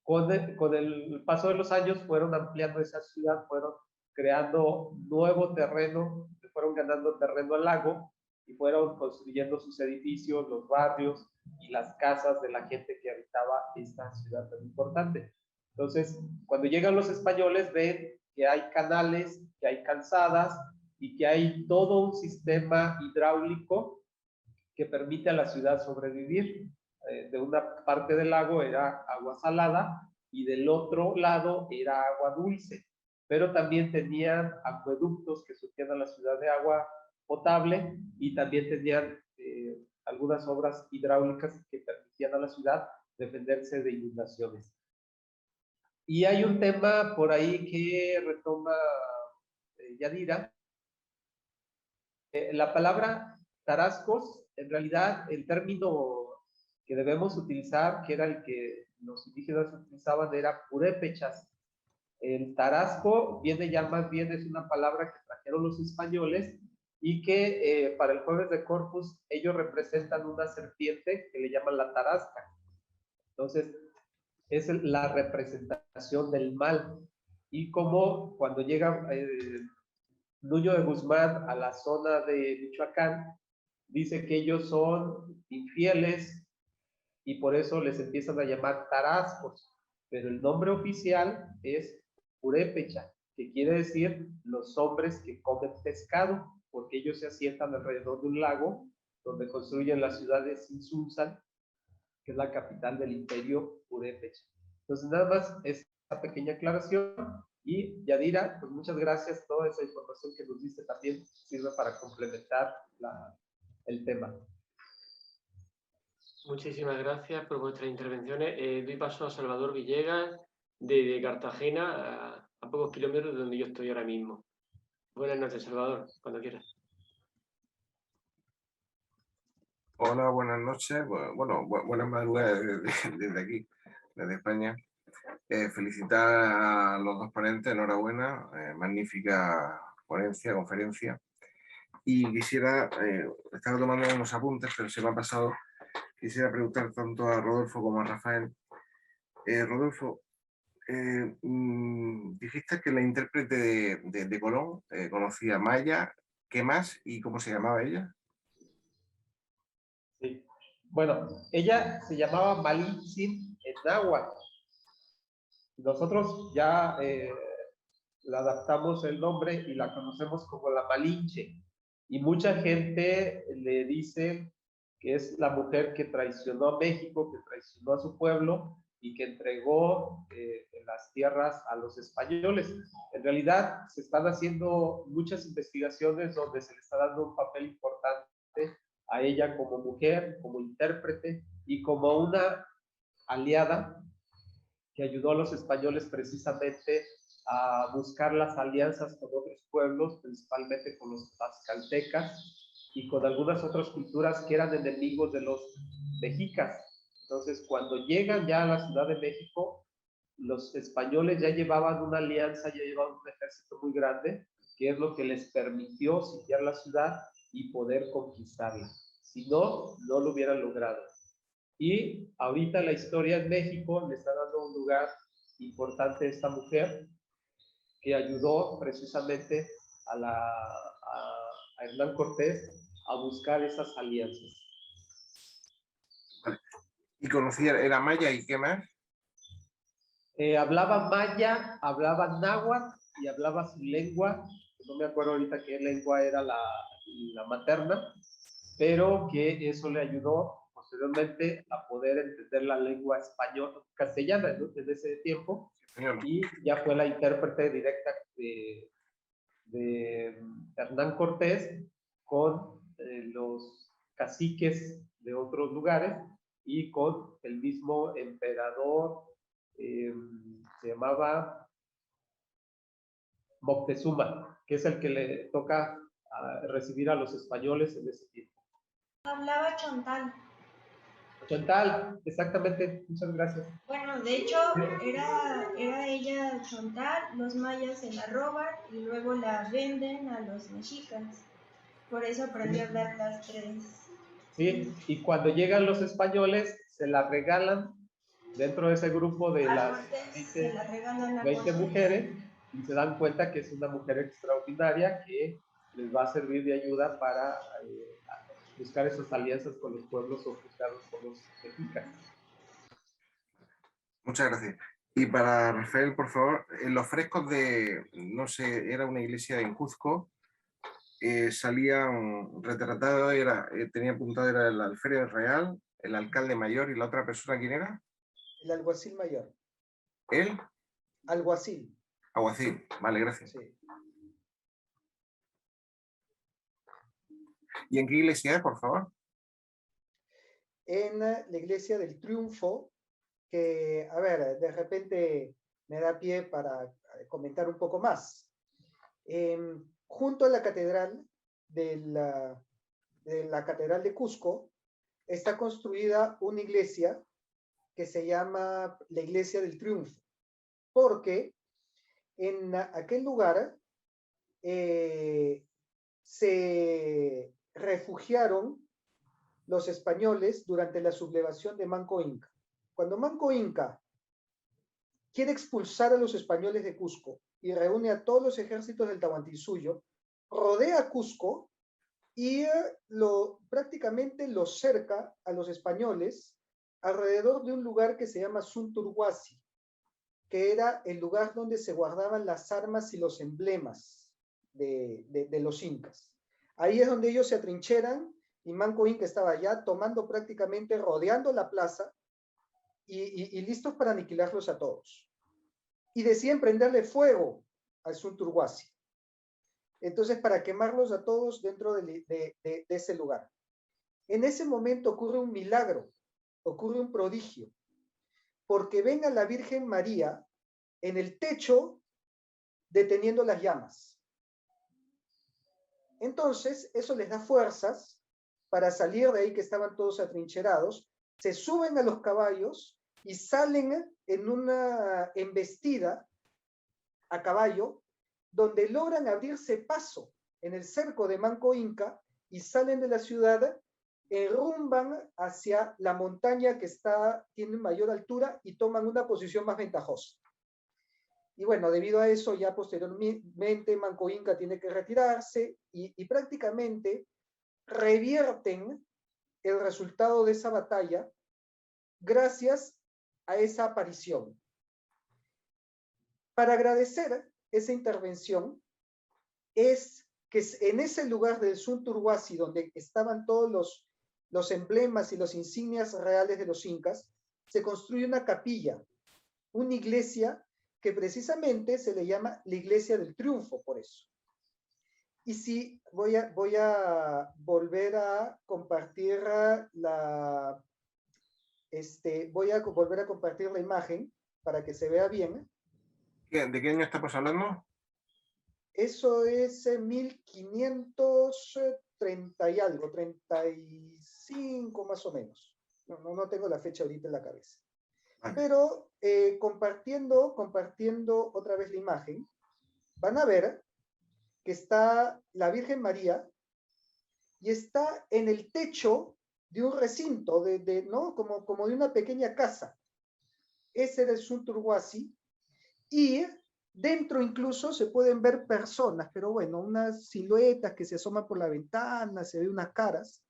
con el paso de los años fueron ampliando esa ciudad, fueron creando nuevo terreno, fueron ganando terreno al lago y fueron construyendo sus edificios, los barrios y las casas de la gente que habitaba esta ciudad tan importante. Entonces, cuando llegan los españoles, ven que hay canales, que hay calzadas y que hay todo un sistema hidráulico que permite a la ciudad sobrevivir. De una parte del lago era agua salada y del otro lado era agua dulce, pero también tenían acueductos que surtían a la ciudad de agua potable y también tenían algunas obras hidráulicas que permitían a la ciudad defenderse de inundaciones. Y hay un tema por ahí que retoma Yadira. La palabra tarascos, en realidad el término que debemos utilizar, que era el que los indígenas utilizaban, era purépechas. El tarasco viene ya más bien, es una palabra que trajeron los españoles y que para el jueves de Corpus ellos representan una serpiente que le llaman la tarasca. Entonces, es la representación del mal. Y como cuando llega Nuño de Guzmán a la zona de Michoacán, dice que ellos son infieles y por eso les empiezan a llamar tarascos. Pero el nombre oficial es purépecha, que quiere decir los hombres que comen pescado, porque ellos se asientan alrededor de un lago donde construyen la ciudad de Sinsunzan, que es la capital del imperio purépecha. Entonces, nada más esta pequeña aclaración. Y Yadira, pues muchas gracias. Toda esa información que nos diste también sirve para complementar el tema. Muchísimas gracias por vuestras intervenciones. Doy paso a Salvador Villegas, de Cartagena, a pocos kilómetros de donde yo estoy ahora mismo. Buenas noches, Salvador, cuando quieras. Hola, buenas noches. Bueno, buenas madrugadas desde aquí, desde España. Felicitar a los dos ponentes, enhorabuena, magnífica ponencia, conferencia. Y quisiera, estaba tomando unos apuntes, pero se me ha pasado, quisiera preguntar tanto a Rodolfo como a Rafael. Rodolfo, dijiste que la intérprete de Colón conocía Maya, ¿qué más y cómo se llamaba ella? Sí. Bueno, ella se llamaba Malintzin en náhuatl. Nosotros ya le adaptamos el nombre y la conocemos como la Malinche. Y mucha gente le dice que es la mujer que traicionó a México, que traicionó a su pueblo y que entregó las tierras a los españoles. En realidad se están haciendo muchas investigaciones donde se le está dando un papel importante a ella como mujer, como intérprete y como una aliada que ayudó a los españoles precisamente a buscar las alianzas con otros pueblos, principalmente con los tlaxcaltecas y con algunas otras culturas que eran enemigos de los mexicas. Entonces, cuando llegan ya a la Ciudad de México, los españoles ya llevaban una alianza, ya llevaban un ejército muy grande, que es lo que les permitió sitiar la ciudad y poder conquistarla. Si no, no lo hubieran logrado. Y ahorita la historia en México le está dando un lugar importante a esta mujer que ayudó precisamente a Hernán Cortés a buscar esas alianzas. ¿Y conocía, era maya y qué más? Hablaba maya, hablaba náhuatl y hablaba su lengua, no me acuerdo ahorita qué lengua era la materna, pero que eso le ayudó posteriormente a poder entender la lengua española, castellana, ¿no? En ese tiempo, y ya fue la intérprete directa de Hernán Cortés con los caciques de otros lugares y con el mismo emperador, se llamaba Moctezuma, que es el que le toca recibir a los españoles en ese tiempo. Hablaba chontal. Chontal, exactamente, muchas gracias. Bueno, de hecho, era ella chontal, los mayas se la roban y luego la venden a los mexicas. Por eso aprendí a hablar las tres. Sí, y cuando llegan los españoles, se la regalan dentro de ese grupo de las 20 mujeres y se dan cuenta que es una mujer extraordinaria que les va a servir de ayuda para buscar esas alianzas con los pueblos ocupados por los mexicanos. Muchas gracias. Y para Rafael, por favor, en los frescos de, no sé, era una iglesia en Cuzco, salía un retratado, tenía apuntado, era el alférez real, el alcalde mayor y la otra persona, ¿quién era? El alguacil mayor. ¿El? Alguacil. Alguacil. Vale, gracias. Sí. ¿Y en qué iglesia es, por favor? En la iglesia del Triunfo, que, a ver, de repente me da pie para comentar un poco más. Junto a la catedral de la Catedral de Cusco está construida una iglesia que se llama la Iglesia del Triunfo, porque en aquel lugar se refugiaron los españoles durante la sublevación de Manco Inca. Cuando Manco Inca quiere expulsar a los españoles de Cusco y reúne a todos los ejércitos del Tahuantinsuyo, rodea Cusco y prácticamente los cerca a los españoles alrededor de un lugar que se llama Sunturhuasi, que era el lugar donde se guardaban las armas y los emblemas de los incas. Ahí es donde ellos se atrincheran y Manco Inca estaba ya tomando prácticamente, rodeando la plaza y listos para aniquilarlos a todos. Y deciden prenderle fuego al Sunturhuasi. Entonces, para quemarlos a todos dentro de ese lugar. En ese momento ocurre un milagro, ocurre un prodigio, porque ven a la Virgen María en el techo deteniendo las llamas. Entonces, eso les da fuerzas para salir de ahí que estaban todos atrincherados, se suben a los caballos y salen en una embestida a caballo, donde logran abrirse paso en el cerco de Manco Inca y salen de la ciudad, rumban hacia la montaña que tiene mayor altura y toman una posición más ventajosa. Y bueno, debido a eso, ya posteriormente Manco Inca tiene que retirarse y prácticamente revierten el resultado de esa batalla gracias a esa aparición. Para agradecer esa intervención es que en ese lugar del Sunturhuasi, donde estaban todos los emblemas y las insignias reales de los incas, se construye una capilla, una iglesia que precisamente se le llama la Iglesia del Triunfo, por eso. Y sí, voy a volver a compartir volver a compartir la imagen para que se vea bien. ¿De qué año estamos hablando? Eso es 1530 y algo, 35 más o menos. No tengo la fecha ahorita en la cabeza. Vale. Pero compartiendo otra vez la imagen, van a ver que está la Virgen María y está en el techo de un recinto, ¿no? como de una pequeña casa. Ese era el Sunturhuasi y dentro incluso se pueden ver personas, pero bueno, unas siluetas que se asoman por la ventana, se ven unas caras,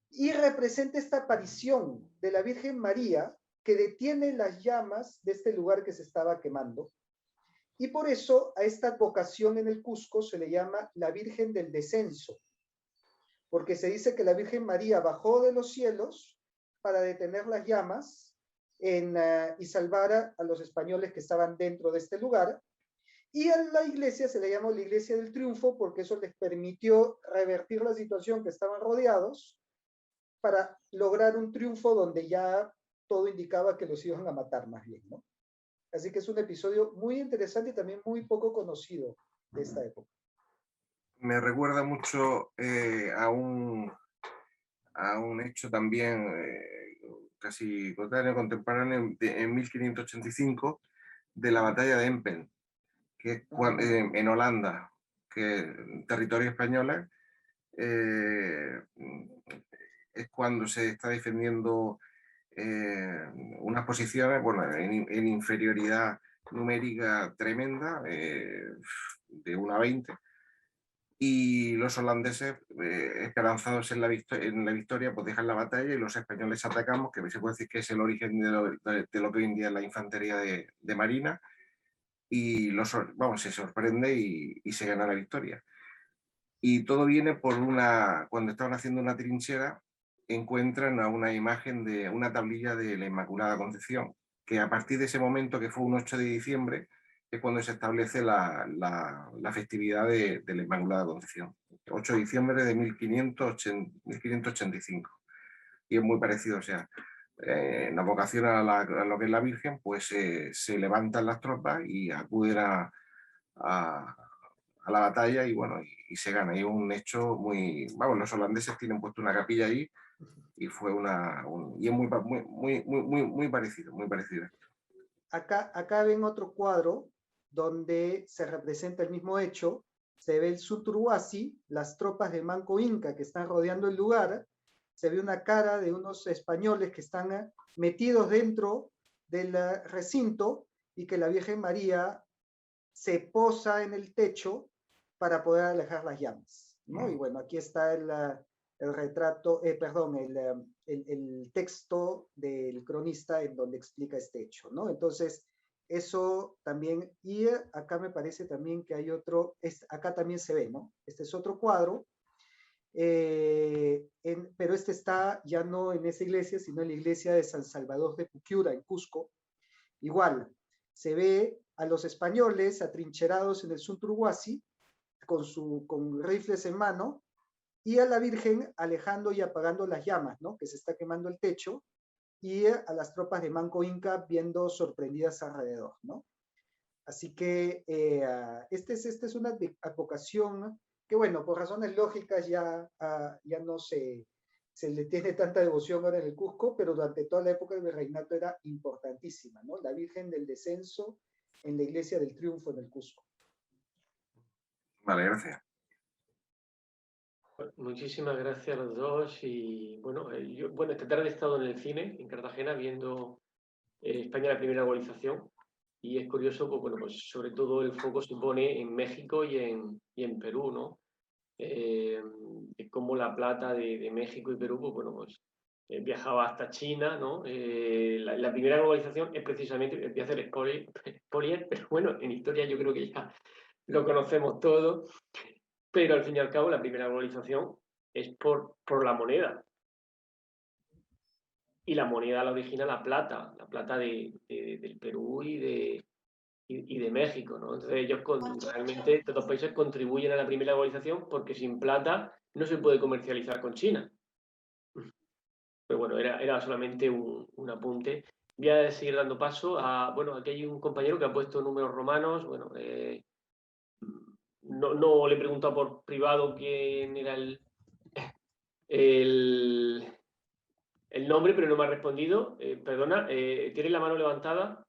y representa esta aparición de la Virgen María que detiene las llamas de este lugar que se estaba quemando, y por eso a esta advocación en el Cusco se le llama la Virgen del Descenso, porque se dice que la Virgen María bajó de los cielos para detener las llamas y salvar a los españoles que estaban dentro de este lugar. Y a la iglesia se le llamó la Iglesia del Triunfo porque eso les permitió revertir la situación que estaban rodeados para lograr un triunfo donde ya todo indicaba que los iban a matar más bien, ¿no? Así que es un episodio muy interesante y también muy poco conocido de esta época. Me recuerda mucho a un hecho también casi contemporáneo en 1585 de la batalla de Empen, que es en Holanda, que es territorio español, es cuando se está defendiendo unas posiciones, bueno, en inferioridad numérica tremenda, de 1 a 20, y los holandeses, esperanzados en la victoria, pues dejan la batalla y los españoles atacamos, que se puede decir que es el origen de lo que hoy en día es la infantería de marina, y se sorprende y se gana la victoria. Y todo viene por cuando estaban haciendo una trinchera, encuentran a una imagen de una tablilla de la Inmaculada Concepción, que a partir de ese momento, que fue un 8 de diciembre, es cuando se establece la festividad de la Inmaculada Concepción. 8 de diciembre de 1585. Y es muy parecido, o sea, en la vocación a lo que es la Virgen, pues se levantan las tropas y acuden a la batalla y bueno, y se gana. Y es un hecho muy, vamos, los holandeses tienen puesto una capilla ahí y fue y es muy parecido, muy parecido. Acá ven otro cuadro donde se representa el mismo hecho. Se ve el Suturhuasi, las tropas de Manco Inca que están rodeando el lugar. Se ve una cara de unos españoles que están metidos dentro del recinto y que la Virgen María se posa en el techo para poder alejar las llamas, ¿no? Y bueno, aquí está el retrato, perdón, el texto del cronista en donde explica este hecho, ¿no? Entonces, eso también, y acá me parece también que hay otro, acá también se ve, ¿no? Este es otro cuadro, pero este está ya no en esa iglesia, sino en la iglesia de San Salvador de Puquiura, en Cusco. Igual, se ve a los españoles atrincherados en el Sunturhuasi, con rifles en mano, y a la Virgen alejando y apagando las llamas, ¿no? Que se está quemando el techo, y a las tropas de Manco Inca viendo sorprendidas alrededor, ¿no? Así que esta es una advocación que, bueno, por razones lógicas ya no se le tiene tanta devoción ahora en el Cusco, pero durante toda la época del virreinato era importantísima, ¿no? La Virgen del Descenso en la Iglesia del Triunfo en el Cusco. Vale, gracias. Muchísimas gracias a los dos. Y bueno, esta tarde he estado en el cine en Cartagena viendo España la primera globalización. Y es curioso, pues bueno, pues sobre todo el foco se pone en México y en Perú, ¿no? Como la plata de México y Perú, pues bueno, pues viajaba hasta China, ¿no? La primera globalización es precisamente, voy a hacer spoiler, pero bueno, en historia yo creo que ya lo conocemos todo, pero al fin y al cabo la primera globalización es por la moneda. Y la moneda la origina la plata del Perú y de México, ¿no? Entonces ellos realmente, estos dos países contribuyen a la primera globalización porque sin plata no se puede comercializar con China. Pero bueno, era solamente un apunte. Voy a seguir dando paso a, bueno, aquí hay un compañero que ha puesto números romanos, bueno, no le he preguntado por privado quién era el nombre, pero no me ha respondido. Perdona, ¿tienes la mano levantada?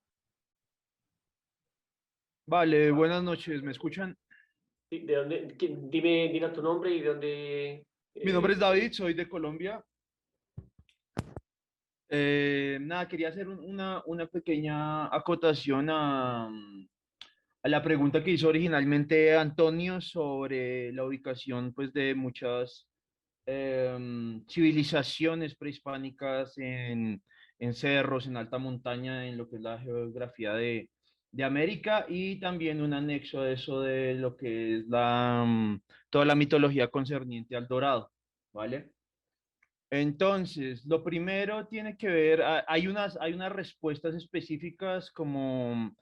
Vale, buenas noches, ¿me escuchan? ¿De dónde? Dime tu nombre y de dónde. Mi nombre es David, soy de Colombia. Nada, quería hacer una pequeña acotación a la pregunta que hizo originalmente Antonio sobre la ubicación pues, de muchas civilizaciones prehispánicas en cerros, en alta montaña, en lo que es la geografía de América, y también un anexo a eso de lo que es toda la mitología concerniente al dorado, ¿vale? Entonces, lo primero tiene que ver, hay unas respuestas específicas como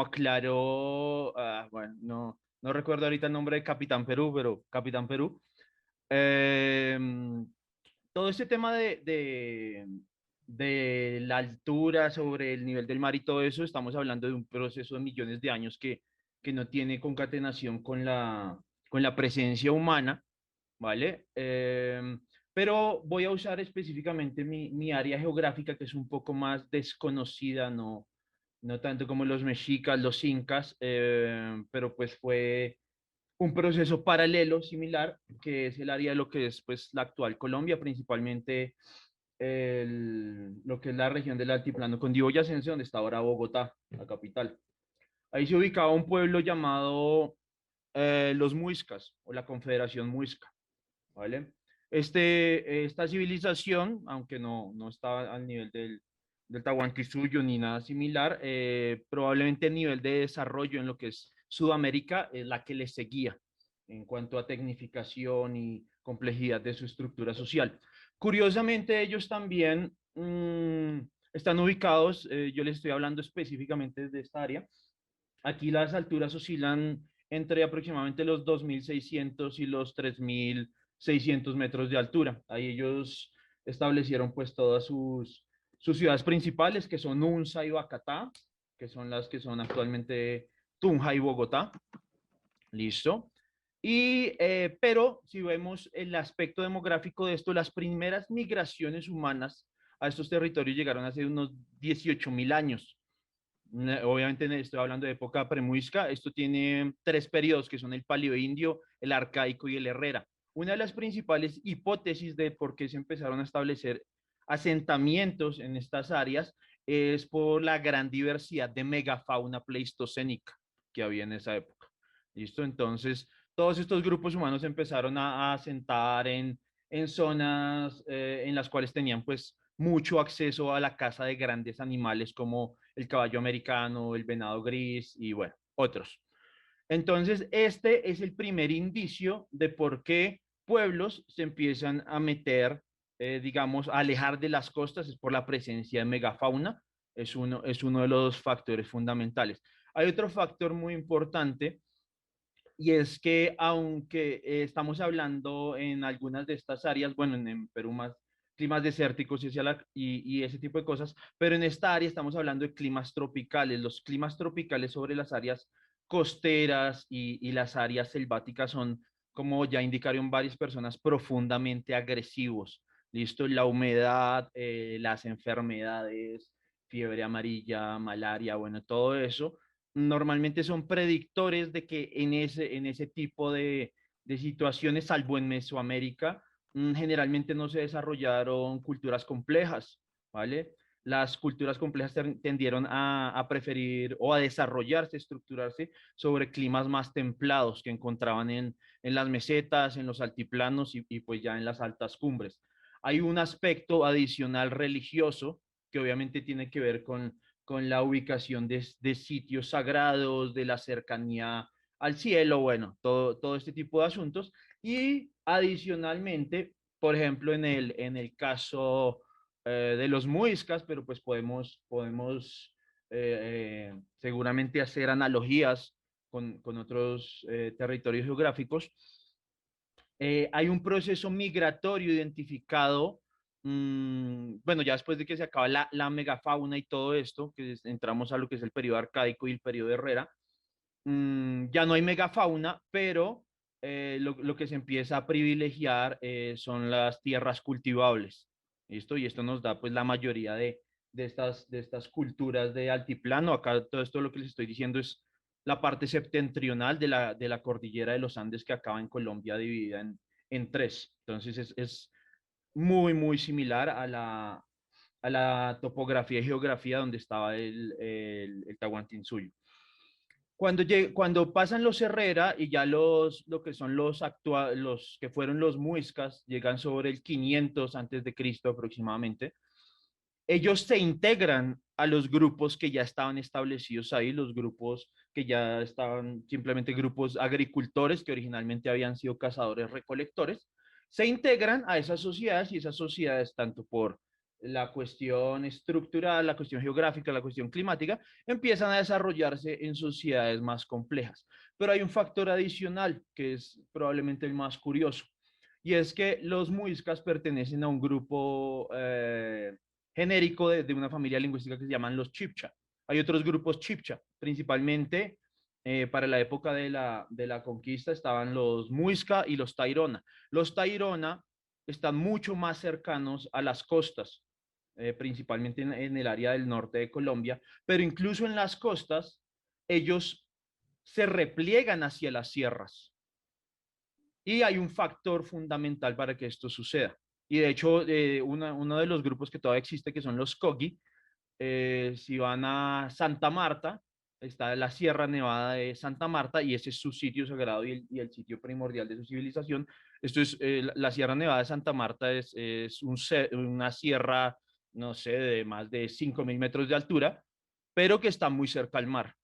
aclaró, bueno, no recuerdo ahorita el nombre de Capitán Perú, pero Capitán Perú. Todo este tema de la altura sobre el nivel del mar y todo eso, estamos hablando de un proceso de millones de años que no tiene concatenación con la presencia humana, ¿vale? Pero voy a usar específicamente mi área geográfica, que es un poco más desconocida, no tanto como los mexicas, los incas, pero pues fue un proceso paralelo, similar, que es el área de lo que es pues, la actual Colombia, principalmente lo que es la región del altiplano cundiboyacense, donde está ahora Bogotá, la capital. Ahí se ubicaba un pueblo llamado los Muiscas, o la Confederación Muisca, ¿vale? Esta civilización, aunque no estaba al nivel del Tahuantinsuyo ni nada similar, probablemente el nivel de desarrollo en lo que es Sudamérica es la que le seguía en cuanto a tecnificación y complejidad de su estructura social. Curiosamente, ellos también están ubicados, yo les estoy hablando específicamente de esta área. Aquí las alturas oscilan entre aproximadamente los 2.600 y los 3.600 metros de altura. Ahí ellos establecieron pues todas sus ciudades principales, que son Unza y Bacatá, que son las que son actualmente Tunja y Bogotá. Listo. Pero si vemos el aspecto demográfico de esto, las primeras migraciones humanas a estos territorios llegaron hace unos 18.000 años. Obviamente estoy hablando de época premuisca. Esto tiene 3 periodos que son el paleoindio, el arcaico y el herrera. Una de las principales hipótesis de por qué se empezaron a establecer asentamientos en estas áreas es por la gran diversidad de megafauna pleistocénica que había en esa época. ¿Listo? Entonces, todos estos grupos humanos empezaron a asentar en zonas en las cuales tenían pues mucho acceso a la caza de grandes animales como el caballo americano, el venado gris y bueno, otros. Entonces, este es el primer indicio de por qué pueblos se empiezan a meter, digamos, a alejar de las costas, es por la presencia de megafauna, es uno de los factores fundamentales. Hay otro factor muy importante y es que aunque estamos hablando en algunas de estas áreas, bueno, en Perú más climas desérticos y ese tipo de cosas, pero en esta área estamos hablando de climas tropicales. Los climas tropicales sobre las áreas costeras y las áreas selváticas son, como ya indicaron varias personas, profundamente agresivos. ¿Listo? La humedad, las enfermedades, fiebre amarilla, malaria, bueno, todo eso normalmente son predictores de que en ese tipo de situaciones, salvo en Mesoamérica, generalmente no se desarrollaron culturas complejas, ¿vale? Las culturas complejas tendieron a preferir o a desarrollarse, estructurarse sobre climas más templados que encontraban en las mesetas, en los altiplanos y pues ya en las altas cumbres. Hay un aspecto adicional religioso que obviamente tiene que ver con la ubicación de sitios sagrados, de la cercanía al cielo, bueno, todo este tipo de asuntos. Y adicionalmente, por ejemplo, en el caso de los muiscas, pero pues podemos seguramente hacer analogías con otros territorios geográficos. Hay un proceso migratorio identificado, bueno, ya después de que se acaba la megafauna y todo esto, que entramos a lo que es el periodo arcaico y el periodo Herrera, ya no hay megafauna, pero lo que se empieza a privilegiar son las tierras cultivables. ¿Listo? Y esto nos da pues la mayoría de estas culturas de altiplano. Acá todo esto lo que les estoy diciendo es la parte septentrional de la cordillera de los Andes que acaba en Colombia dividida en 3. Entonces es muy, muy similar a la topografía y geografía donde estaba el Tahuantinsuyo. Cuando pasan los Herrera y ya lo que son los que fueron los muiscas, llegan sobre el 500 antes de Cristo aproximadamente, ellos se integran a los grupos que ya estaban establecidos ahí, los grupos que ya estaban simplemente grupos agricultores que originalmente habían sido cazadores recolectores, se integran a esas sociedades y esas sociedades tanto por la cuestión estructural, la cuestión geográfica, la cuestión climática, empiezan a desarrollarse en sociedades más complejas. Pero hay un factor adicional que es probablemente el más curioso, y es que los muiscas pertenecen a un grupo genérico de una familia lingüística que se llaman los chibcha. Hay otros grupos chibcha, principalmente para la época de la conquista estaban los muisca y los tairona. Los tairona están mucho más cercanos a las costas, principalmente en el área del norte de Colombia, pero incluso en las costas ellos se repliegan hacia las sierras. Y hay un factor fundamental para que esto suceda. Y de hecho, uno de los grupos que todavía existe, que son los Kogi, si van a Santa Marta, está la Sierra Nevada de Santa Marta y ese es su sitio sagrado y el sitio primordial de su civilización. Esto es, la Sierra Nevada de Santa Marta es una sierra, no sé, de más de 5.000 metros de altura, pero que está muy cerca al mar.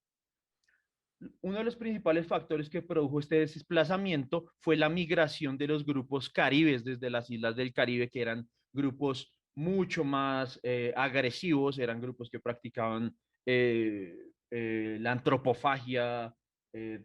Uno de los principales factores que produjo este desplazamiento fue la migración de los grupos caribes desde las islas del Caribe, que eran grupos mucho más agresivos, eran grupos que practicaban la antropofagia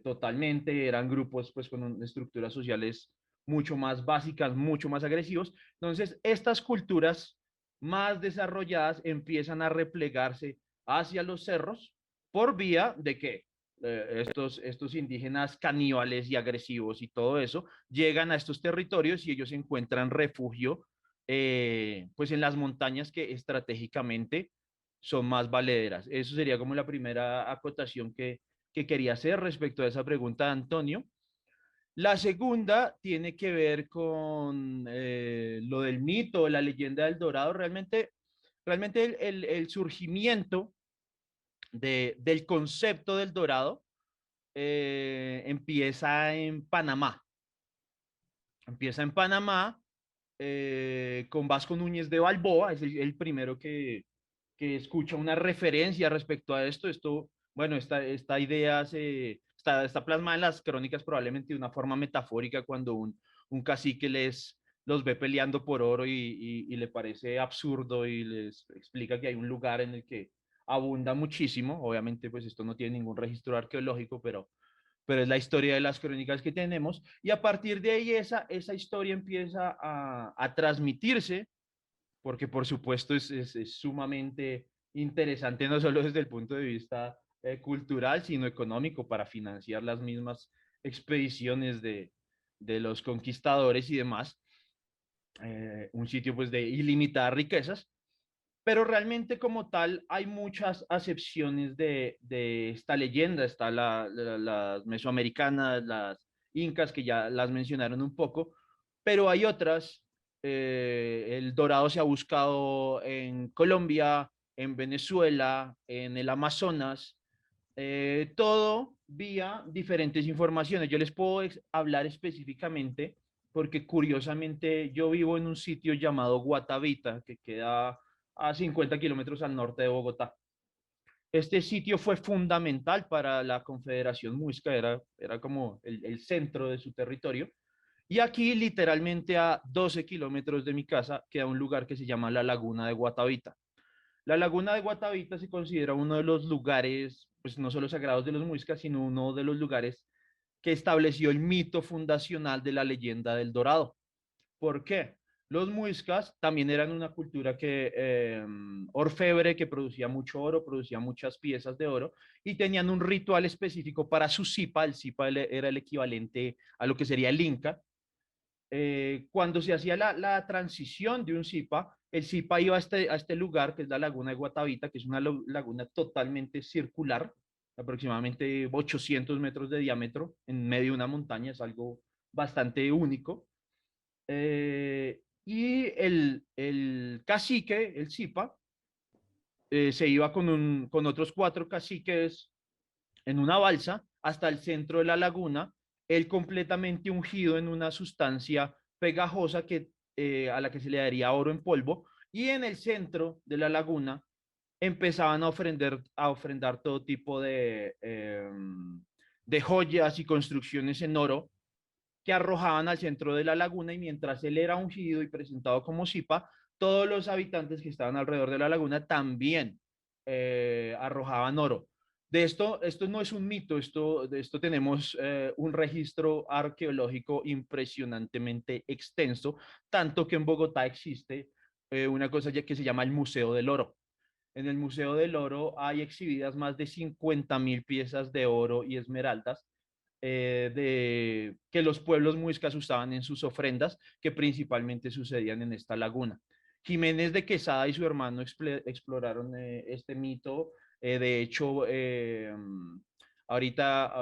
totalmente, eran grupos pues con estructuras sociales mucho más básicas, mucho más agresivos. Entonces, estas culturas más desarrolladas empiezan a replegarse hacia los cerros por vía de que estos indígenas caníbales y agresivos y todo eso llegan a estos territorios y ellos encuentran refugio pues en las montañas que estratégicamente son más valederas. Eso sería como la primera acotación que quería hacer respecto a esa pregunta de Antonio. La segunda tiene que ver con lo del mito, la leyenda del Dorado. Realmente el surgimiento del concepto del Dorado empieza en Panamá. Empieza en Panamá con Vasco Núñez de Balboa, es el primero que escucha una referencia respecto a esto. Bueno, esta idea está plasmada en las crónicas probablemente de una forma metafórica cuando un cacique los ve peleando por oro y le parece absurdo y les explica que hay un lugar en el que abunda muchísimo. Obviamente, pues esto no tiene ningún registro arqueológico, pero es la historia de las crónicas que tenemos, y a partir de ahí esa historia empieza a transmitirse, porque por supuesto es sumamente interesante, no solo desde el punto de vista cultural, sino económico, para financiar las mismas expediciones de los conquistadores y demás. Un sitio pues de ilimitadas riquezas, pero realmente como tal hay muchas acepciones de esta leyenda. Está las mesoamericanas, las incas, que ya las mencionaron un poco, pero hay otras. El dorado se ha buscado en Colombia, en Venezuela, en el Amazonas, todo vía diferentes informaciones. Yo les puedo hablar específicamente porque curiosamente yo vivo en un sitio llamado Guatavita, que queda a 50 kilómetros al norte de Bogotá. Este sitio fue fundamental para la Confederación Muisca, era como el centro de su territorio. Y aquí, literalmente a 12 kilómetros de mi casa, queda un lugar que se llama la Laguna de Guatavita. La Laguna de Guatavita se considera uno de los lugares, pues no solo sagrados de los muiscas, sino uno de los lugares que estableció el mito fundacional de la leyenda del Dorado. ¿Por qué? Los muiscas también eran una cultura orfebre, que producía mucho oro, producía muchas piezas de oro, y tenían un ritual específico para su zipa. El zipa era el equivalente a lo que sería el Inca. Cuando se hacía la transición de un zipa, el zipa iba a este lugar, que es la Laguna de Guatavita, que es una laguna totalmente circular, aproximadamente 800 metros de diámetro, en medio de una montaña. Es algo bastante único. Y el cacique, el zipa, se iba con otros 4 caciques en una balsa hasta el centro de la laguna, él completamente ungido en una sustancia pegajosa a la que se le daría oro en polvo, y en el centro de la laguna empezaban a ofrendar todo tipo de joyas y construcciones en oro que arrojaban al centro de la laguna, y mientras él era ungido y presentado como Zipa, todos los habitantes que estaban alrededor de la laguna también arrojaban oro. Esto no es un mito, de esto tenemos un registro arqueológico impresionantemente extenso, tanto que en Bogotá existe una cosa ya que se llama el Museo del Oro. En el Museo del Oro hay exhibidas más de 50.000 piezas de oro y esmeraldas que los pueblos muiscas usaban en sus ofrendas, que principalmente sucedían en esta laguna. Jiménez de Quesada y su hermano exploraron este mito. De hecho, ahorita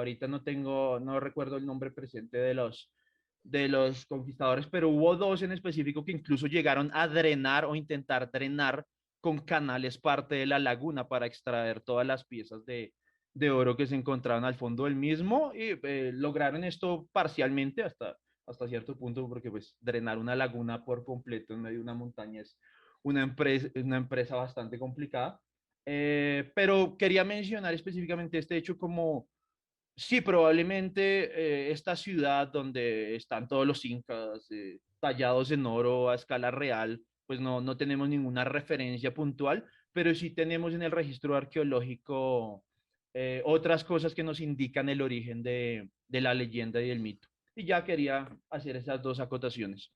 no recuerdo el nombre presente de los conquistadores, pero hubo 2 en específico que incluso llegaron a drenar o intentar drenar con canales parte de la laguna para extraer todas las piezas de oro que se encontraban al fondo del mismo, y lograron esto parcialmente hasta cierto punto, porque pues drenar una laguna por completo en medio de una montaña es una empresa bastante complicada. Pero quería mencionar específicamente este hecho como, sí, probablemente esta ciudad donde están todos los incas tallados en oro a escala real, pues no tenemos ninguna referencia puntual, pero sí tenemos en el registro arqueológico otras cosas que nos indican el origen de la leyenda y el mito. Y ya quería hacer esas dos acotaciones.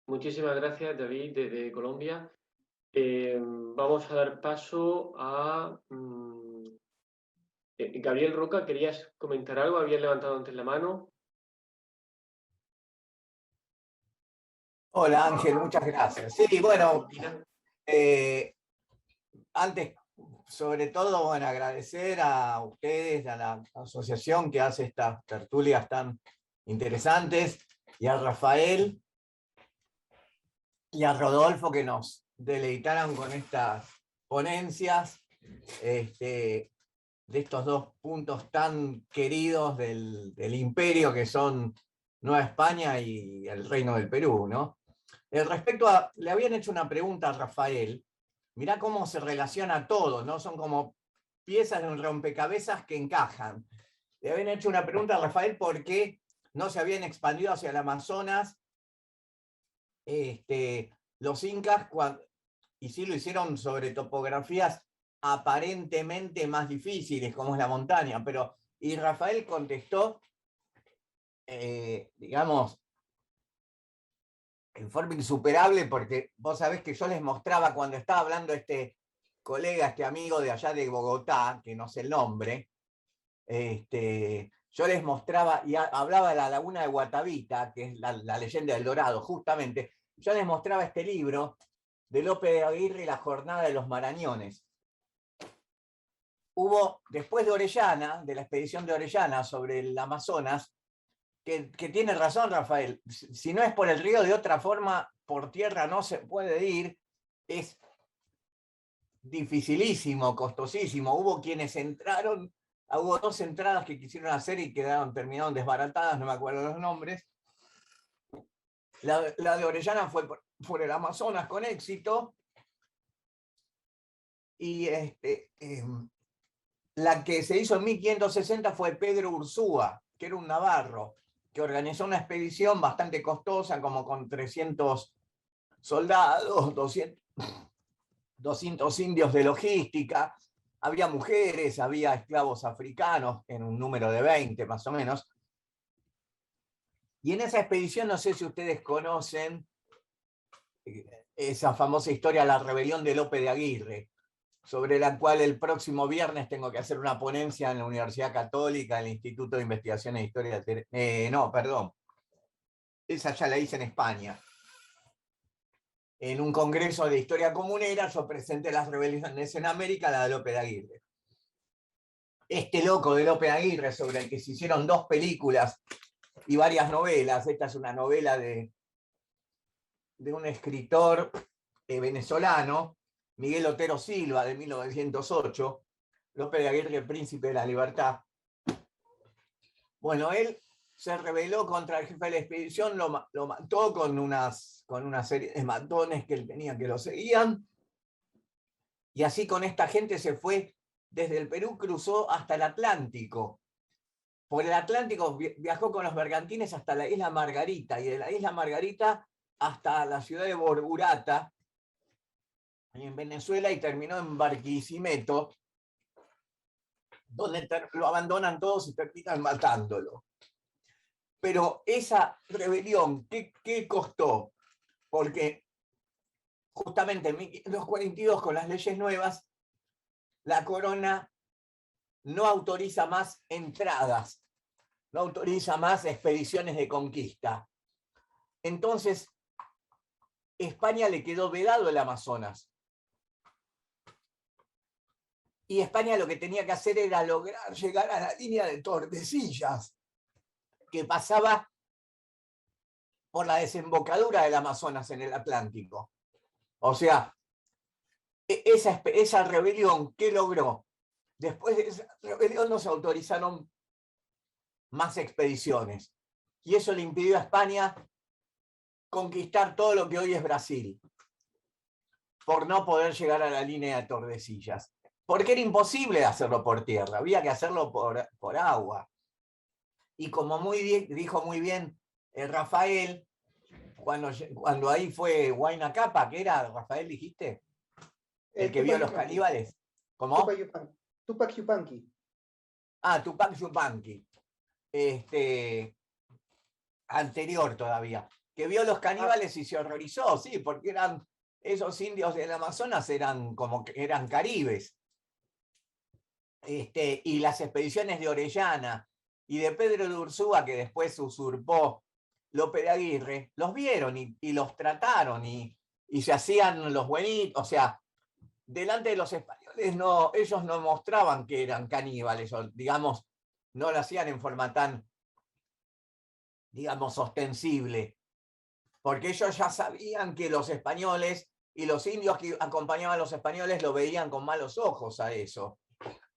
Muchísimas gracias, David, desde Colombia. Vamos a dar paso a Gabriel Roca. ¿Querías comentar algo? ¿Habías levantado antes la mano? Hola Ángel, muchas gracias. Sí, bueno, antes, sobre todo, bueno, agradecer a ustedes, a la asociación que hace estas tertulias tan interesantes, y a Rafael y a Rodolfo que nos deleitaron con estas ponencias de estos dos puntos tan queridos del imperio que son Nueva España y el Reino del Perú, ¿no? Respecto a, le habían hecho una pregunta a Rafael, mirá cómo se relaciona todo, ¿no? Son como piezas de un rompecabezas que encajan. Le habían hecho una pregunta a Rafael por qué no se habían expandido hacia el Amazonas los incas, y sí lo hicieron sobre topografías aparentemente más difíciles, como es la montaña, y Rafael contestó, digamos, en forma insuperable, porque vos sabés que yo les mostraba cuando estaba hablando este colega, este amigo de allá de Bogotá, que no sé el nombre, yo les mostraba, y hablaba de la laguna de Guatavita, que es la leyenda del Dorado, justamente, yo les mostraba este libro de Lope de Aguirre y la jornada de los Marañones. Hubo, después de Orellana, de la expedición de Orellana sobre el Amazonas, que tiene razón Rafael, si no es por el río, de otra forma, por tierra no se puede ir, es dificilísimo, costosísimo. Hubo quienes entraron, hubo 2 entradas que quisieron hacer y terminaron desbaratadas, no me acuerdo los nombres. La de Orellana fue por el Amazonas con éxito, y la que se hizo en 1560 fue Pedro Ursúa, que era un navarro, que organizó una expedición bastante costosa, como con 300 soldados, 200 indios de logística, había mujeres, había esclavos africanos, en un número de 20 más o menos. Y en esa expedición, no sé si ustedes conocen esa famosa historia, la rebelión de Lope de Aguirre, sobre la cual el próximo viernes tengo que hacer una ponencia en la Universidad Católica, en el Instituto de Investigación e Historia. No, perdón. Esa ya la hice en España. En un congreso de historia comunera, yo presenté las rebeliones en América, la de Lope de Aguirre. Este loco de Lope de Aguirre, sobre el que se hicieron 2 películas y varias novelas, esta es una novela de un escritor venezolano, Miguel Otero Silva, de 1908, Lope de Aguirre, el príncipe de la libertad. Bueno, él se rebeló contra el jefe de la expedición, lo mató con una serie de matones que él tenía que lo seguían, y así con esta gente se fue desde el Perú, cruzó hasta el Atlántico. Por el Atlántico viajó con los bergantines hasta la isla Margarita, y de la isla Margarita hasta la ciudad de Borburata, en Venezuela, y terminó en Barquisimeto, donde lo abandonan todos y terminan matándolo. Pero esa rebelión, ¿qué costó? Porque justamente en 1542, con las leyes nuevas, la corona no autoriza más entradas, no autoriza más expediciones de conquista. Entonces, España le quedó vedado el Amazonas. Y España lo que tenía que hacer era lograr llegar a la línea de Tordesillas, que pasaba por la desembocadura del Amazonas en el Atlántico. O sea, esa rebelión, ¿qué logró? Después de esa rebelión no se autorizaron más expediciones. Y eso le impidió a España conquistar todo lo que hoy es Brasil, por no poder llegar a la línea de Tordesillas. porque era imposible hacerlo por tierra, había que hacerlo por agua. Y como dijo muy bien Rafael, cuando ahí fue Huayna Capac, ¿qué era, Rafael, dijiste? El que vio a los caníbales. ¿Cómo? Tupac Yupanqui. Ah, Tupac Yupanqui. Anterior todavía. Que vio a los caníbales y se horrorizó, sí, porque esos indios del Amazonas eran caribes. Y las expediciones de Orellana y de Pedro de Ursúa, que después usurpó Lope de Aguirre, los vieron y los trataron y se hacían los buenitos, o sea, delante de los españoles ellos no mostraban que eran caníbales, o digamos, no lo hacían en forma tan, digamos, ostensible, porque ellos ya sabían que los españoles y los indios que acompañaban a los españoles lo veían con malos ojos a eso,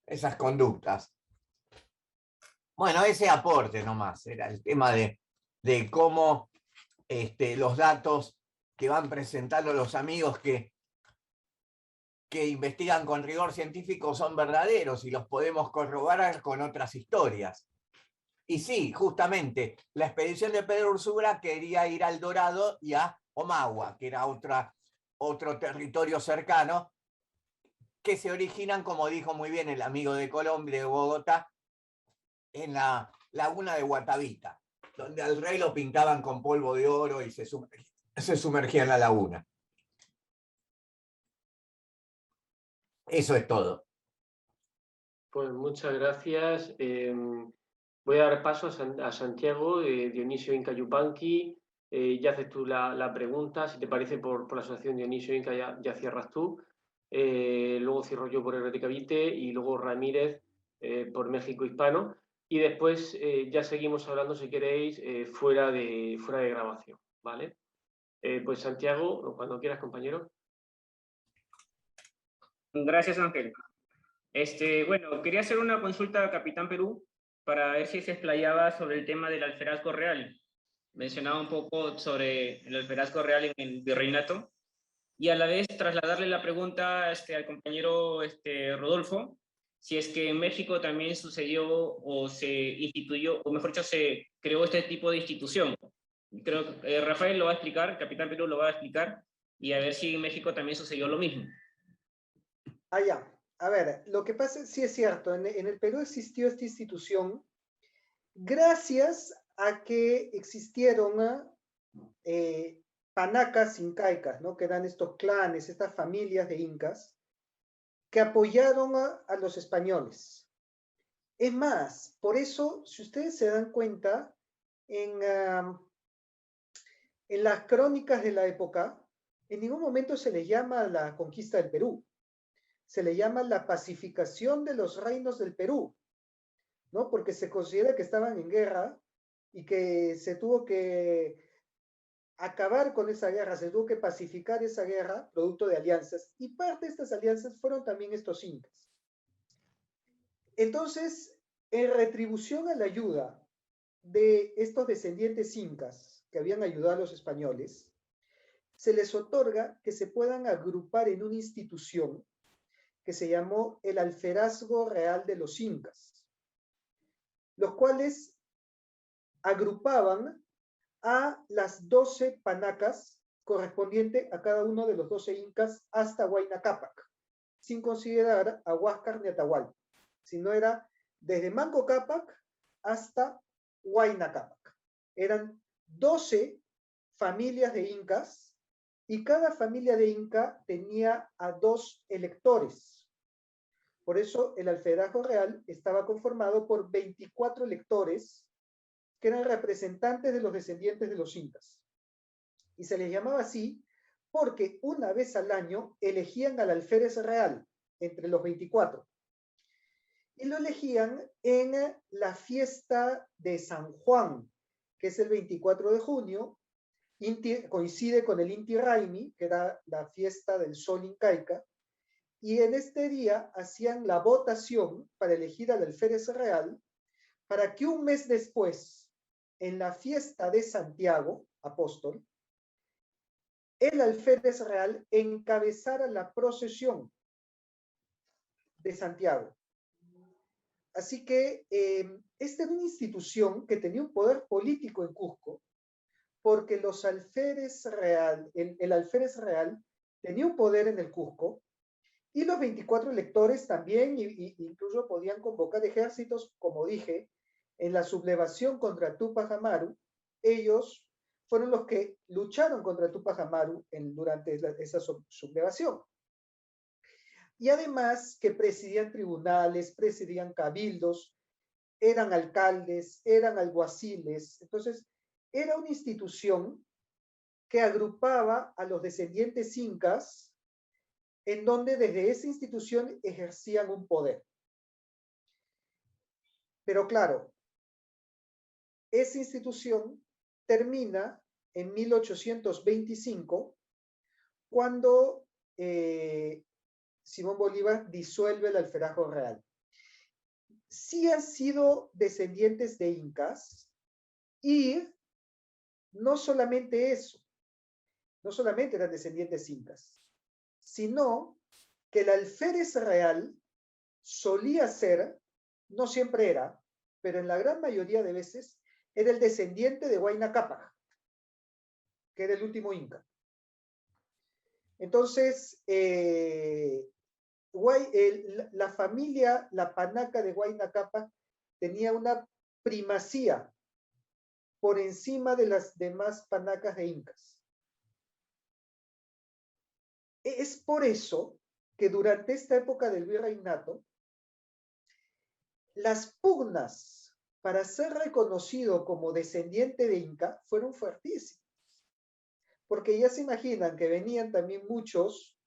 esas conductas. Bueno, ese aporte nomás, era el tema de cómo los datos que van presentando los amigos que investigan con rigor científico son verdaderos y los podemos corroborar con otras historias. Y sí, justamente, la expedición de Pedro Ursúa quería ir al Dorado y a Omagua, que era otro territorio cercano, que se originan, como dijo muy bien el amigo de Colombia, de Bogotá, en la laguna de Guatavita, donde al rey lo pintaban con polvo de oro y se sumergía en la laguna. Eso es todo. Pues muchas gracias. Voy a dar paso a Santiago, Dionisio Inca Yupanqui. Ya haces tú la pregunta, si te parece, por la asociación Dionisio Inca ya cierras tú. Luego cierro yo por Herética Vite y luego Ramírez por México Hispano. Y después ya seguimos hablando, si queréis, fuera de grabación, ¿vale? Pues Santiago, cuando quieras, compañero. Gracias, Ángel. Bueno, quería hacer una consulta a Capitán Perú para ver si se explayaba sobre el tema del alferazgo real. Mencionaba un poco sobre el alferazgo real en el virreinato y a la vez trasladarle la pregunta al compañero Rodolfo, si es que en México también sucedió o se instituyó, o mejor dicho, se creó este tipo de institución. Creo que Rafael lo va a explicar, Capitán Perú lo va a explicar, y a ver si en México también sucedió lo mismo. Ya. A ver, lo que pasa, sí es cierto, en el Perú existió esta institución gracias a que existieron panacas incaicas, ¿no? Que eran estos clanes, estas familias de incas, que apoyaron a los españoles. Es más, por eso, si ustedes se dan cuenta, en las crónicas de la época, en ningún momento se le llama la conquista del Perú. Se le llama la pacificación de los reinos del Perú, ¿no? Porque se considera que estaban en guerra y que se tuvo que acabar con esa guerra, se tuvo que pacificar esa guerra, producto de alianzas, y parte de estas alianzas fueron también estos incas. Entonces, en retribución a la ayuda de estos descendientes incas que habían ayudado a los españoles, se les otorga que se puedan agrupar en una institución que se llamó el Alferazgo Real de los Incas, los cuales agrupaban a las 12 panacas correspondiente a cada uno de los 12 incas hasta Huayna Capac, sin considerar a Huáscar ni Atahualpa, sino era desde Manco Cápac hasta Huayna Capac. Eran 12 familias de incas y cada familia de inca tenía a 2 electores. Por eso el alferazgo real estaba conformado por 24 electores que eran representantes de los descendientes de los incas. Y se les llamaba así porque una vez al año elegían al alférez real entre los 24. Y lo elegían en la fiesta de San Juan, que es el 24 de junio, coincide con el Inti Raymi, que era la fiesta del sol incaica, y en este día hacían la votación para elegir al alférez real, para que un mes después, en la fiesta de Santiago, apóstol, el alférez real encabezara la procesión de Santiago. Así que esta era una institución que tenía un poder político en Cusco, porque los alférez real, el alférez real tenía un poder en el Cusco, y los 24 electores también, incluso podían convocar ejércitos, como dije, en la sublevación contra Túpac Amaru. Ellos fueron los que lucharon contra Túpac Amaru durante esa sublevación. Y además que presidían tribunales, presidían cabildos, eran alcaldes, eran alguaciles. Entonces, era una institución que agrupaba a los descendientes incas, en donde desde esa institución ejercían un poder. Pero claro, esa institución termina en 1825, cuando Simón Bolívar disuelve el alferazgo real. Sí han sido descendientes de incas, y no solamente eso, no solamente eran descendientes incas, sino que el alférez real solía ser, no siempre era, pero en la gran mayoría de veces, era el descendiente de Huayna Cápac, que era el último inca. Entonces, la familia, la panaca de Huayna Cápac, tenía una primacía por encima de las demás panacas de incas. Es por eso que durante esta época del virreinato, las pugnas para ser reconocido como descendiente de inca fueron fuertísimas. Porque ya se imaginan que venían también muchos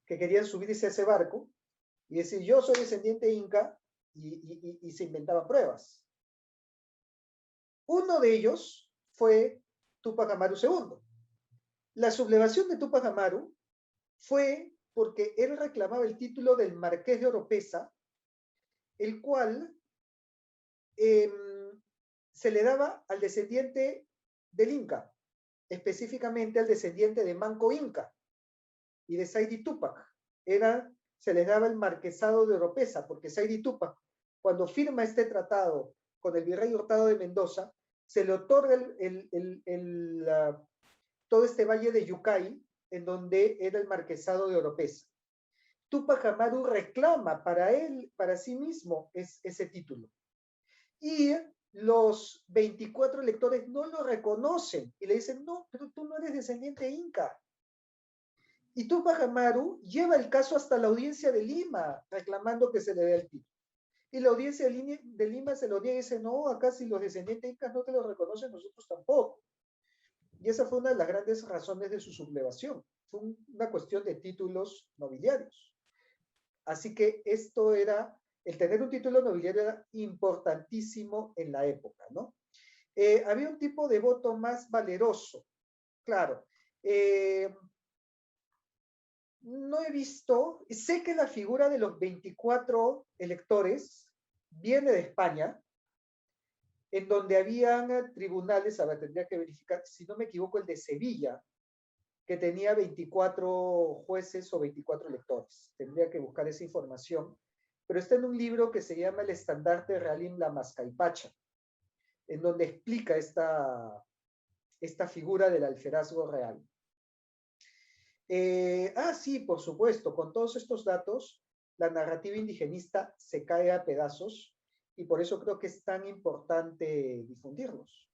que querían subirse a ese barco y decir, yo soy descendiente inca, y se inventaban pruebas. Uno de ellos fue Túpac Amaru II. La sublevación de Túpac Amaru fue porque él reclamaba el título del Marqués de Oropesa, el cual se le daba al descendiente del Inca, específicamente al descendiente de Manco Inca y de Saidi Túpac. Se les daba el marquesado de Oropesa, porque Saidi Túpac, cuando firma este tratado con el virrey Hurtado de Mendoza, se le otorga todo este valle de Yucay, en donde era el marquesado de Oropesa. Túpac Amaru reclama para sí mismo ese título. Y los 24 electores no lo reconocen y le dicen, no, pero tú no eres descendiente inca. Y Túpac Amaru lleva el caso hasta la audiencia de Lima, reclamando que se le dé el título. Y la audiencia de Lima se lo niega y dice, no, acá si los descendientes incas no te lo reconocen, nosotros tampoco. Y esa fue una de las grandes razones de su sublevación. Fue una cuestión de títulos nobiliarios. Así que el tener un título nobiliario era importantísimo en la época, ¿no? Había un tipo de voto más valeroso, claro. No he visto, sé que la figura de los 24 electores viene de España, en donde habían tribunales, a ver, tendría que verificar, si no me equivoco, el de Sevilla, que tenía 24 jueces o 24 electores. Tendría que buscar esa información, pero está en un libro que se llama El Estandarte Realim La Mascaipacha, en donde explica esta figura del alferazgo real. Sí, por supuesto, con todos estos datos, la narrativa indigenista se cae a pedazos, y por eso creo que es tan importante difundirlos.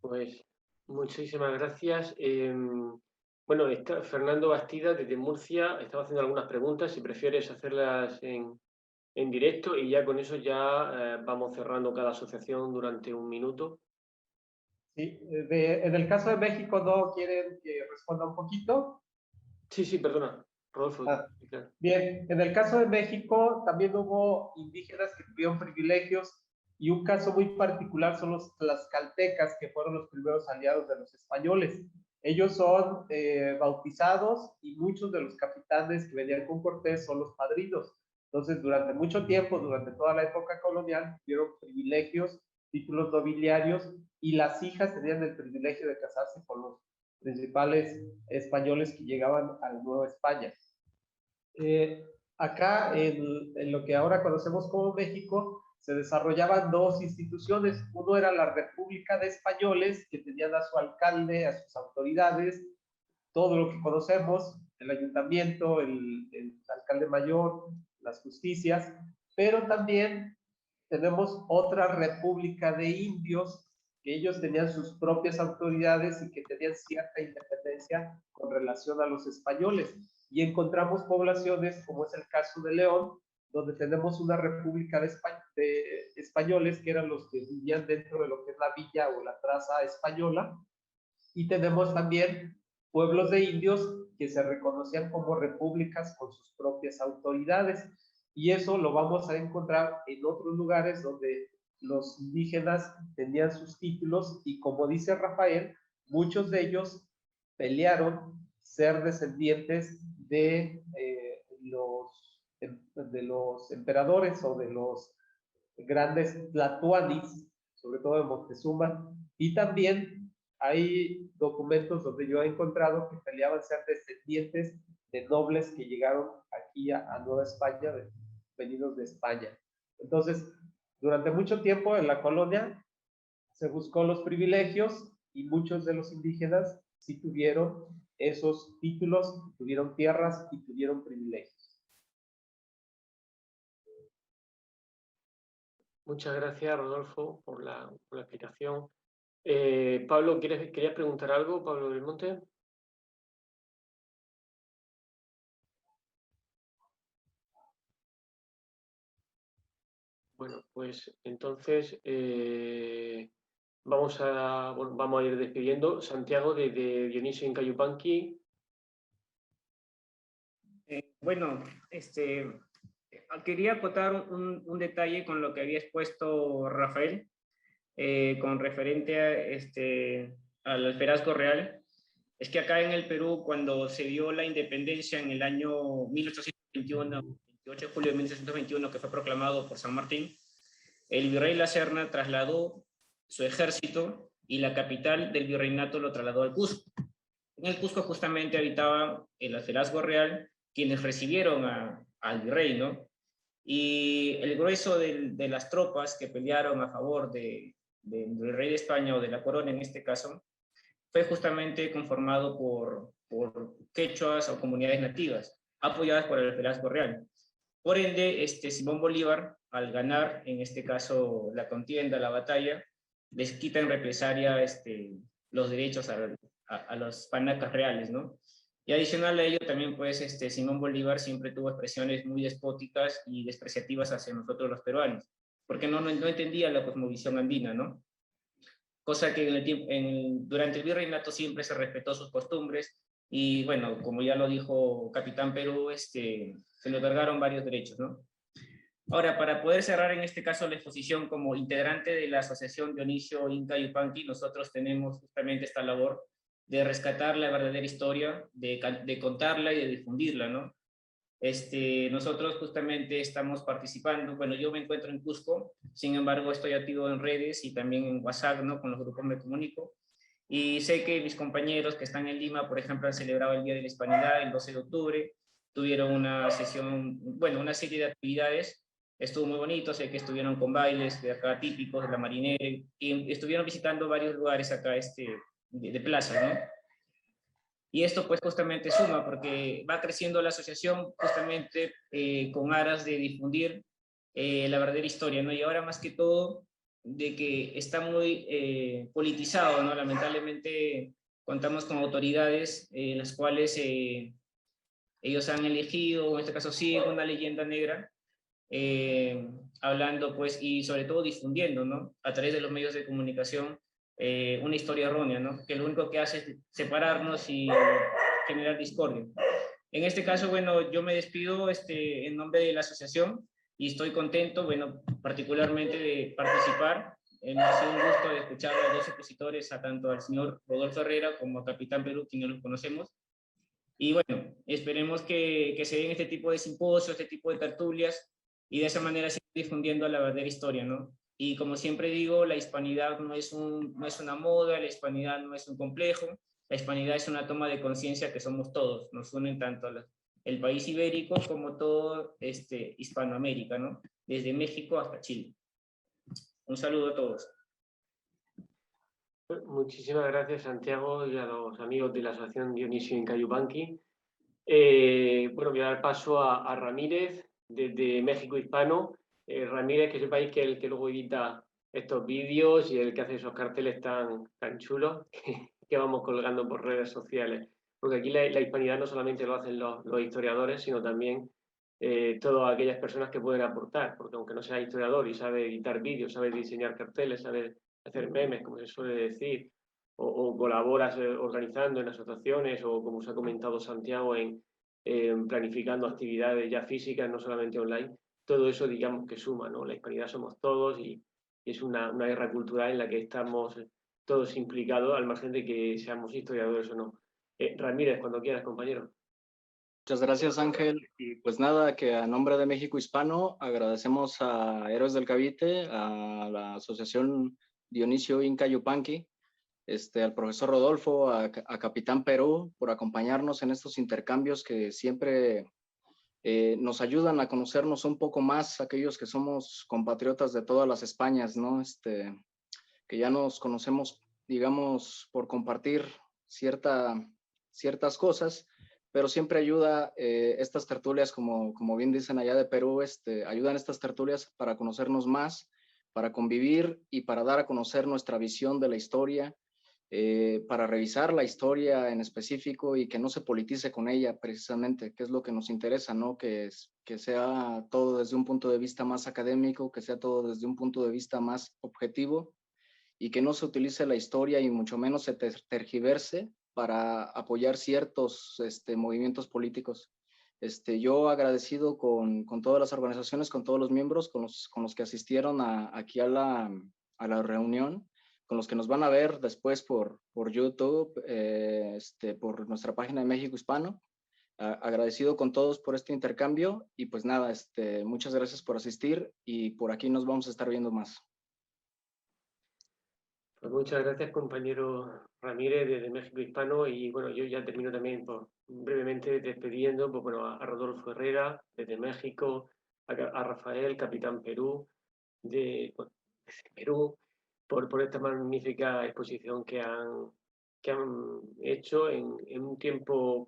Pues muchísimas gracias. Bueno, Fernando Bastida desde Murcia estaba haciendo algunas preguntas, si prefieres hacerlas en directo, y ya con eso ya vamos cerrando cada asociación durante un minuto. Sí, en el caso de México, ¿no quieren que responda un poquito? Sí, perdona, Rodolfo. Claro. Bien, en el caso de México también hubo indígenas que tuvieron privilegios, y un caso muy particular son los tlaxcaltecas, que fueron los primeros aliados de los españoles. Ellos son bautizados, y muchos de los capitanes que venían con Cortés son los padrinos. Entonces, durante mucho tiempo, durante toda la época colonial, tuvieron privilegios, títulos nobiliarios, y las hijas tenían el privilegio de casarse con los principales españoles que llegaban a la Nueva España. Acá, en lo que ahora conocemos como México, se desarrollaban dos instituciones. Uno era la República de Españoles, que tenían a su alcalde, a sus autoridades, todo lo que conocemos, el ayuntamiento, el alcalde mayor, las justicias, pero también tenemos otra República de Indios, que ellos tenían sus propias autoridades y que tenían cierta independencia con relación a los españoles. Y encontramos poblaciones, como es el caso de León, donde tenemos una república de españoles, que eran los que vivían dentro de lo que es la villa o la traza española, y tenemos también pueblos de indios que se reconocían como repúblicas con sus propias autoridades, y eso lo vamos a encontrar en otros lugares donde los indígenas tenían sus títulos, y como dice Rafael, muchos de ellos pelearon ser descendientes de los emperadores o de los grandes tlatoanis, sobre todo de Moctezuma, y también hay documentos donde yo he encontrado que peleaban ser descendientes de nobles que llegaron aquí a Nueva España, venidos de España. Entonces, durante mucho tiempo en la colonia se buscó los privilegios, y muchos de los indígenas sí tuvieron esos títulos, tuvieron tierras y tuvieron privilegios. Muchas gracias, Rodolfo, por la explicación. Pablo, ¿querías preguntar algo, Pablo Belmonte? Bueno, pues entonces vamos a ir despidiendo. Santiago, de Dionisio Inca Yupanqui. Bueno, quería acotar un detalle con lo que había expuesto Rafael, con referente al alferazgo real. Es que acá en el Perú, cuando se dio la independencia en el año 1821, 28 de julio de 1821, que fue proclamado por San Martín, el virrey La Serna trasladó su ejército y la capital del virreinato lo trasladó al Cusco. En el Cusco justamente habitaba el alferazgo real, quienes recibieron al virrey, ¿no? Y el grueso de las tropas que pelearon a favor del rey de España, o de la corona en este caso, fue justamente conformado por quechuas o comunidades nativas, apoyadas por el alferazgo real. Por ende, Simón Bolívar, al ganar, en este caso, la contienda, la batalla, les quita en represalia los derechos a los panacas reales, ¿no? Y adicional a ello también, pues, Simón Bolívar siempre tuvo expresiones muy despóticas y despreciativas hacia nosotros los peruanos, porque no entendía la cosmovisión andina, ¿no? Cosa que durante el virreinato siempre se respetó sus costumbres, y bueno, como ya lo dijo Capitán Perú, se le otorgaron varios derechos, ¿no? Ahora, para poder cerrar en este caso la exposición, como integrante de la Asociación Dionisio Inca Yupanqui, nosotros tenemos justamente esta labor de rescatar la verdadera historia, de contarla y de difundirla, ¿no? Nosotros justamente estamos participando, bueno, yo me encuentro en Cusco, sin embargo estoy activo en redes y también en WhatsApp, ¿no? Con los grupos me comunico, y sé que mis compañeros que están en Lima, por ejemplo, han celebrado el Día de la Hispanidad el 12 de octubre, tuvieron una sesión, bueno, una serie de actividades, estuvo muy bonito, sé que estuvieron con bailes de acá típicos de la marinera, y estuvieron visitando varios lugares acá de plaza, ¿no? Y esto pues justamente suma, porque va creciendo la asociación justamente con aras de difundir la verdadera historia, ¿no? Y ahora más que todo, de que está muy politizado, ¿no? Lamentablemente contamos con autoridades las cuales ellos han elegido, en este caso siguen una leyenda negra, hablando pues, y sobre todo difundiendo, ¿no? A través de los medios de comunicación, una historia errónea, ¿no? Que lo único que hace es separarnos y generar discordia. En este caso, bueno, yo me despido en nombre de la asociación, y estoy contento, bueno, particularmente de participar. Me ha sido un gusto de escuchar a los dos expositores, tanto al señor Rodolfo Herrera como a Capitán Perú, quien no los conocemos. Y bueno, esperemos que se den este tipo de simposios, este tipo de tertulias, y de esa manera seguir difundiendo la verdadera historia, ¿no? Y como siempre digo, la hispanidad no es una moda, la hispanidad no es un complejo, la hispanidad es una toma de conciencia que somos todos, nos unen tanto el país ibérico como todo Hispanoamérica, ¿no? Desde México hasta Chile. Un saludo a todos. Muchísimas gracias, Santiago, y a los amigos de la Asociación Dionisio Inca Yupanqui. Bueno, voy a dar paso a Ramírez, desde México Hispano. Ramírez, que sepáis que el que luego edita estos vídeos y el que hace esos carteles tan chulos que vamos colgando por redes sociales. Porque aquí la hispanidad no solamente lo hacen los historiadores, sino también todas aquellas personas que pueden aportar, porque aunque no sea historiador y sabe editar vídeos, sabe diseñar carteles, sabe hacer memes, como se suele decir, o colaboras organizando en asociaciones o, como os ha comentado Santiago, en planificando actividades ya físicas, no solamente online, todo eso digamos que suma, ¿no? La hispanidad somos todos y es una guerra cultural en la que estamos todos implicados, al margen de que seamos historiadores o no. Ramírez, cuando quieras, compañero. Muchas gracias, Ángel. Y pues nada, que a nombre de México Hispano agradecemos a Héroes del Cavite, a la Asociación Dionisio Inca Yupanqui, al profesor Rodolfo, a Capitán Perú, por acompañarnos en estos intercambios que siempre nos ayudan a conocernos un poco más, aquellos que somos compatriotas de todas las Españas, ¿no? Que ya nos conocemos, digamos, por compartir ciertas cosas, pero siempre ayuda estas tertulias, como bien dicen allá de Perú, ayudan estas tertulias para conocernos más, para convivir y para dar a conocer nuestra visión de la historia, para revisar la historia en específico y que no se politice con ella precisamente, que es lo que nos interesa, ¿no? Que sea todo desde un punto de vista más académico, que sea todo desde un punto de vista más objetivo y que no se utilice la historia y mucho menos se tergiverse para apoyar ciertos movimientos políticos. Yo agradecido con todas las organizaciones, con todos los miembros, con los que asistieron aquí a la reunión, con los que nos van a ver después por YouTube, por nuestra página de México Hispano. Agradecido con todos por este intercambio y pues nada, muchas gracias por asistir y por aquí nos vamos a estar viendo más. Pues muchas gracias, compañero Ramírez, desde México Hispano. Y bueno, yo ya termino también brevemente despidiendo pues, bueno, a Rodolfo Herrera, desde México, a Rafael, Capitán Perú, de Perú, por esta magnífica exposición que han hecho en un tiempo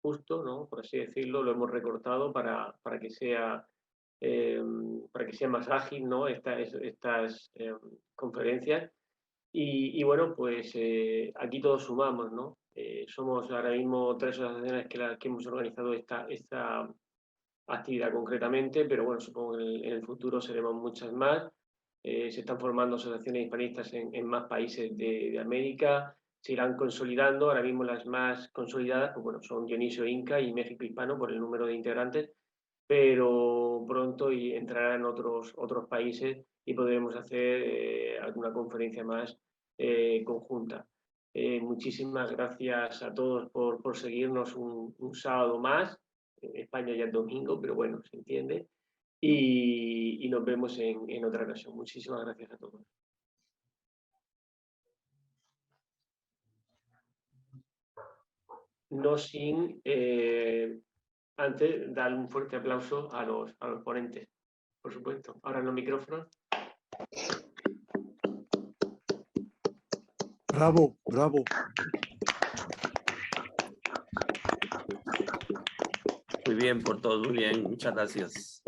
justo, ¿no? Por así decirlo, lo hemos recortado para que sea más ágil, ¿no? Estas conferencias. Y bueno, pues aquí todos sumamos, ¿no? Somos ahora mismo 3 asociaciones que hemos organizado esta actividad concretamente, pero bueno, supongo que en el futuro seremos muchas más. Se están formando asociaciones hispanistas en más países de América, se irán consolidando. Ahora mismo las más consolidadas, pues bueno, son Dionisio Inca y México Hispano por el número de integrantes, pero pronto entrarán otros países y podremos hacer alguna conferencia más conjunta. Muchísimas gracias a todos por seguirnos un sábado más. En España ya es domingo, pero bueno, se entiende. Y nos vemos en otra ocasión. Muchísimas gracias a todos. No sin antes dar un fuerte aplauso a los ponentes, por supuesto. Ahora en los micrófonos. Bravo, bravo. Muy bien, por todo, muy bien. Muchas gracias.